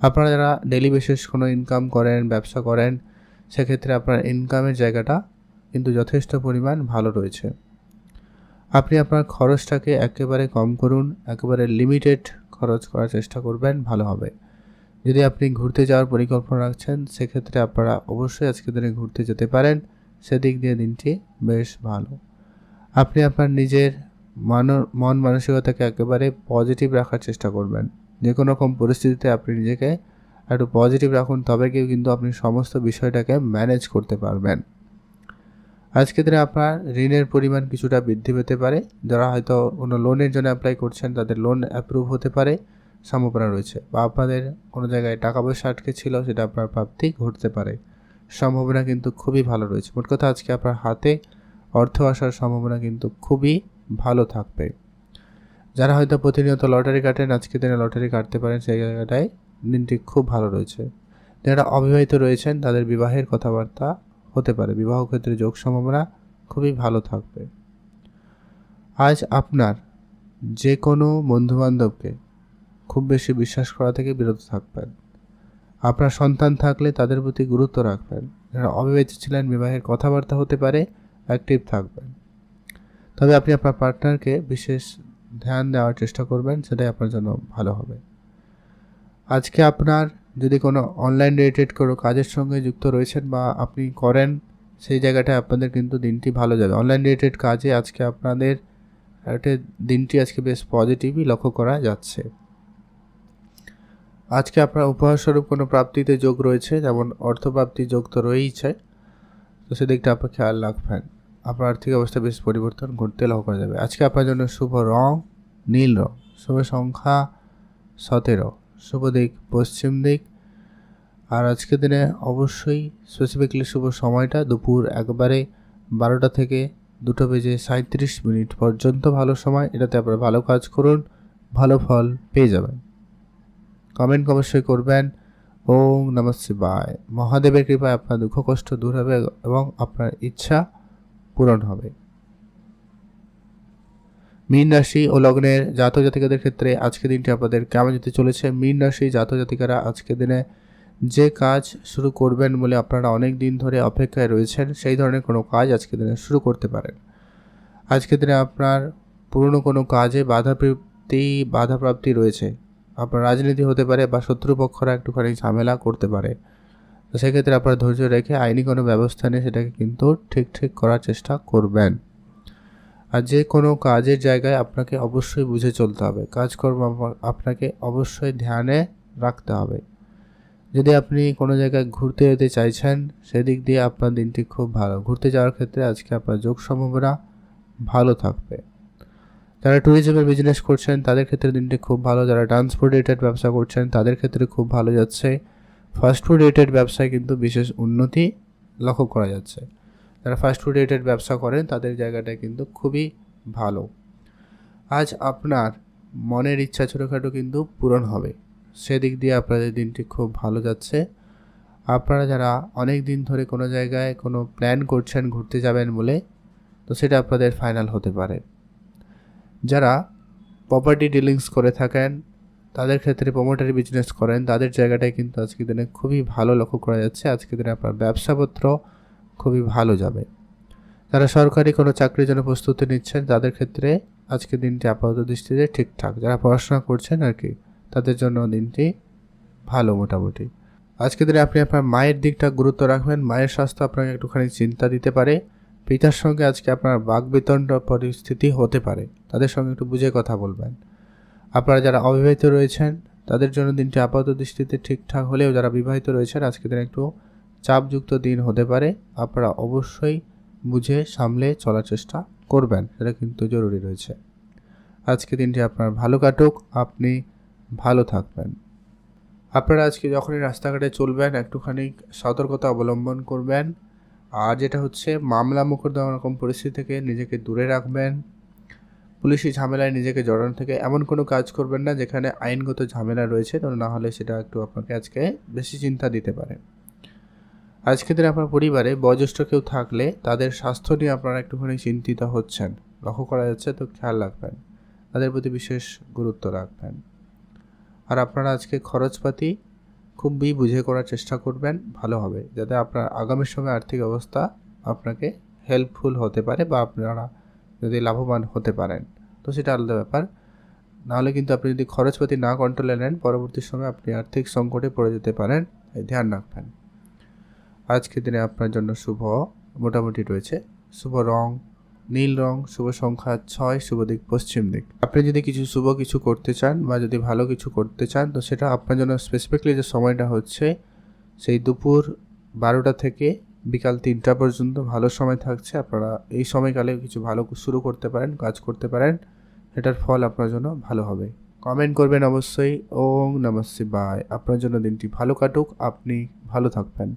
আপনারা যারা ডেলি বেসিস কোনো ইনকাম করেন, ব্যবসা করেন, সেক্ষেত্রে আপনার ইনকামের জায়গাটা কিন্তু যথেষ্ট পরিমাণ ভালো রয়েছে। আপনি আপনার খরচটাকে একেবারে কম করুন, একেবারে লিমিটেড খরচ করার চেষ্টা করবেন, ভালো হবে। যদি আপনি ঘুরতে যাওয়ার পরিকল্পনা রাখছেন, সেক্ষেত্রে আপনারা অবশ্যই আজকের দিনে ঘুরতে যেতে পারেন। সেদিক দিয়ে দিনটি বেশ ভালো। আপনি আপনার নিজের মন মানসিকতাকে একেবারে পজিটিভ রাখার চেষ্টা করবেন। যে কোনো রকম পরিস্থিতিতে আপনি নিজেকে একটু পজিটিভ রাখুন, তবে কেউ কিন্তু আপনি সমস্ত বিষয়টাকে ম্যানেজ করতে পারবেন। আজকের দিনে আপনার ঋণের পরিমাণ কিছুটা বৃদ্ধি পেতে পারে। যারা হয়তো কোনো লোনের জন্য অ্যাপ্লাই করছেন, তাদের লোন অ্যাপ্রুভ হতে পারে, সম্ভাবনা রয়েছে। বা আপনাদের কোনো জায়গায় টাকা পয়সা আটকে ছিল, সেটা আপনার প্রাপ্তি ঘটতে পারে, সম্ভাবনা কিন্তু খুবই ভালো রয়েছে। মোট কথা আজকে আপনার হাতে অর্থ আসার সম্ভাবনা কিন্তু খুবই ভালো থাকবে। যারা হয়তো প্রতিনিয়ত লটারি কাটেন, আজকের দিনে লটারি কাটতে পারেন, সেই জায়গাটায় দিনটি খুব ভালো রয়েছে। যারা অবিবাহিত রয়েছেন, তাদের বিবাহের কথাবার্তা হতে পারে, বিবাহ ক্ষেত্রে যোগ সম্ভাবনা খুবই ভালো থাকবে। আজ আপনার যে কোনো বন্ধুবান্ধবকে খুব বেশি বিশ্বাস করা থেকে বিরত থাকবেন। আপনার সন্তান থাকলে তাদের প্রতি গুরুত্ব রাখবেন। যারা অবিবাহিত ছিলেন, বিবাহের কথাবার্তা হতে পারে, অ্যাক্টিভ থাকবেন। তবে আপনি আপনার পার্টনারকে বিশেষ ধ্যান দেওয়ার চেষ্টা করবেন, সেটাই আপনার জন্য ভালো হবে। আজকে আপনার যদি কোনো অনলাইন রিলেটেড কোনো কাজের সঙ্গে যুক্ত রয়েছেন বা আপনি করেন, সেই জায়গাটায় আপনাদের কিন্তু দিনটি ভালো যাবে। অনলাইন রিলেটেড কাজে আজকে আপনাদের একটা দিনটি আজকে বেশ পজিটিভই লক্ষ্য করা যাচ্ছে। আজকে আপনার উপহারস্বরূপ কোনো প্রাপ্তিতে যোগ রয়েছে, যেমন অর্থপ্রাপ্তির যোগ তো রয়েইছে, তো সেদিকটা আপনার খেয়াল রাখবেন। আপনার আর্থিক অবস্থা বেশ পরিবর্তন ঘটতে লক্ষ্য করা যাবে। আজকে আপনার জন্য শুভ রং নীল রং, শুভ সংখ্যা 17, শুভ দিক পশ্চিম দিক। আর আজকের দিনে অবশ্যই স্পেসিফিকলি শুভ সময়টা দুপুর একবারে 12টা থেকে 2:37 পর্যন্ত ভালো সময়। এটাতে আপনারা ভালো কাজ করুন, ভালো ফল পেয়ে যাবেন। কমেন্ট অবশ্যই করবেন। ওম নমঃ শিবায়। মহাদেবের কৃপায় আপনার দুঃখ কষ্ট দূর হবে এবং আপনার ইচ্ছা পূরণ হবে। মীন রাশি ও লগ্নের জাতক জাতিকাদের ক্ষেত্রে আজকের দিনটি আপনাদের কেমন যেতে চলেছে? মীন রাশি জাতক জাতিকারা আজকের দিনে যে কাজ শুরু করবেন বলে আপনারা অনেক দিন ধরে অপেক্ষায় রয়েছেন, সেই ধরনের কোনো কাজ আজকের দিনে শুরু করতে পারেন। আজকের দিনে আপনার পুরনো কোনো কাজে বাধাপ্রাপ্তি রয়েছে। আপনার রাজনীতি হতে পারে বা শত্রুপক্ষরা একটুখানি ঝামেলা করতে পারে। তো সেক্ষেত্রে আপনার ধৈর্য রেখে আইনি কোনো ব্যবস্থা নিয়ে সেটাকে কিন্তু ঠিক করার চেষ্টা করবেন। আর যে কোনো কাজের জায়গায় আপনাকে অবশ্যই বুঝে চলতে হবে। কাজকর্ম আপনাকে অবশ্যই ধ্যানে রাখতে হবে। যদি আপনি কোনো জায়গায় ঘুরতে যেতে চাইছেন, সেদিক দিয়ে আপনার দিনটি খুব ভালো। ঘুরতে যাওয়ার ক্ষেত্রে আজকে আপনার যোগ সম্ভাবনা ভালো থাকবে। যারা ট্যুরিজমের বিজনেস করছেন তাদের ক্ষেত্রে দিনটি খুব ভালো। যারা ট্রান্সপোর্ট রিলেটেড ব্যবসা করছেন তাদের ক্ষেত্রে খুব ভালো যাচ্ছে। ফাস্টফুড রিলেটেড ব্যবসায় কিন্তু বিশেষ উন্নতি লক্ষ্য করা যাচ্ছে। যারা ফাস্টফুড রিলেটেড ব্যবসা করেন তাদের জায়গাটা কিন্তু খুবই ভালো। আজ আপনার মনের ইচ্ছা ছোটোখাটো কিন্তু পূরণ হবে। সেদিক দিয়ে আপনাদের দিনটি খুব ভালো যাচ্ছে। আপনারা যারা অনেক দিন ধরে কোনো জায়গায় কোনো প্ল্যান করছেন ঘুরতে যাবেন বলে, তো সেটা আপনাদের ফাইনাল হতে পারে। যারা প্রপার্টি ডিলিংস করে থাকেন, তাদের ক্ষেত্রে প্রমোটারি বিজনেস করেন, তাদের জায়গাটায় কিন্তু আজকের দিনে খুবই ভালো লক্ষ্য করা যাচ্ছে। আজকের দিনে আপনার ব্যবসাপত্র খুবই ভালো যাবে। যারা সরকারি কোনো চাকরির জন্য প্রস্তুতি নিচ্ছেন তাদের ক্ষেত্রে আজকের দিনটি আপাতত দৃষ্টিতে ঠিকঠাক। যারা পড়াশোনা করছেন আর কি, তাদের জন্য দিনটি ভালো মোটামুটি। আজকের দিনে আপনি আপনার মায়ের দিকটা গুরুত্ব রাখবেন। মায়ের স্বাস্থ্য আপনাকে একটুখানি চিন্তা দিতে পারে। পিতার সঙ্গে আজকে আপনার বাকবিতণ্ড পরিস্থিতি হতে পারে, তাদের সঙ্গে একটু বুঝে কথা বলবেন। আপনারা যারা অবিবাহিত রয়েছেন তাদের জন্য দিনটি আপাতত দৃষ্টিতে ঠিকঠাক হলেও যারা বিবাহিত রয়েছেন আজকের দিনে একটু চাপযুক্ত দিন হতে পারে। আপনারা অবশ্যই বুঝে সামলে চলার চেষ্টা করবেন, সেটা কিন্তু জরুরি রয়েছে। আজকে দিনটি আপনার ভালো কাটুক, আপনি ভালো থাকবেন। আপনারা আজকে যখনই রাস্তাঘাটে চলবেন একটুখানি সতর্কতা অবলম্বন করবেন। আর যেটা হচ্ছে মামলা মোকদ্দমা এরকম পরিস্থিতি থেকে নিজেকে দূরে রাখবেন। পুলিশি ঝামেলায় নিজেকে জড়ানো থেকে এমন কোনো কাজ করবেন না যেখানে আইনগত ঝামেলা রয়েছে, তো না হলে সেটা একটু আপনাকে আজকে বেশি চিন্তা দিতে পারে। আজকের দিনে আপনার পরিবারে বয়োজ্যেষ্ঠ কেউ থাকলে তাদের স্বাস্থ্য নিয়ে আপনারা একটুখানি চিন্তিত হচ্ছেন, লক্ষ্য করা যাচ্ছে, তো খেয়াল রাখবেন, তাদের প্রতি বিশেষ গুরুত্ব রাখবেন। আর আপনারা আজকে খরচপাতি খুবই বুঝে করার চেষ্টা করবেন, ভালো হবে, যাতে আপনার আগামী সময়ে আর্থিক অবস্থা আপনাকে হেল্পফুল হতে পারে বা আপনারা যদি লাভবান হতে পারেন, তো সেটা আলাদা ব্যাপার। নাহলে কিন্তু আপনি যদি খরচপাতি না কন্ট্রোলে নেন পরবর্তী সময়ে আপনি আর্থিক সংকটে পড়ে যেতে পারেন, এই ধ্যান রাখবেন। আজকের দিনে আপনার জন্য শুভ মোটামুটি রয়েছে। শুভ রং নীল রং, শুভ সংখ্যা 6, শুভ দিক পশ্চিম দিক। আপনি যদি শুভ কিছু করতে চান বা যদি ভালো কিছু করতে চান, তো সেটা আপনার জন্য স্পেসিফিকলি যে সময়টা হচ্ছে সেই দুপুর 12টা থেকে বিকাল 3টা পর্যন্ত ভালো সময় থাকছে। আপনারা এই সময়কালে কিছু ভালো শুরু করতে পারেন, কাজ করতে পারেন, এটার ফল আপনার জন্য ভালো হবে। কমেন্ট করবেন অবশ্যই। ওম নমঃ শিবায়। আপনার জন্য দিনটি ভালো কাটুক, আপনি ভালো থাকবেন।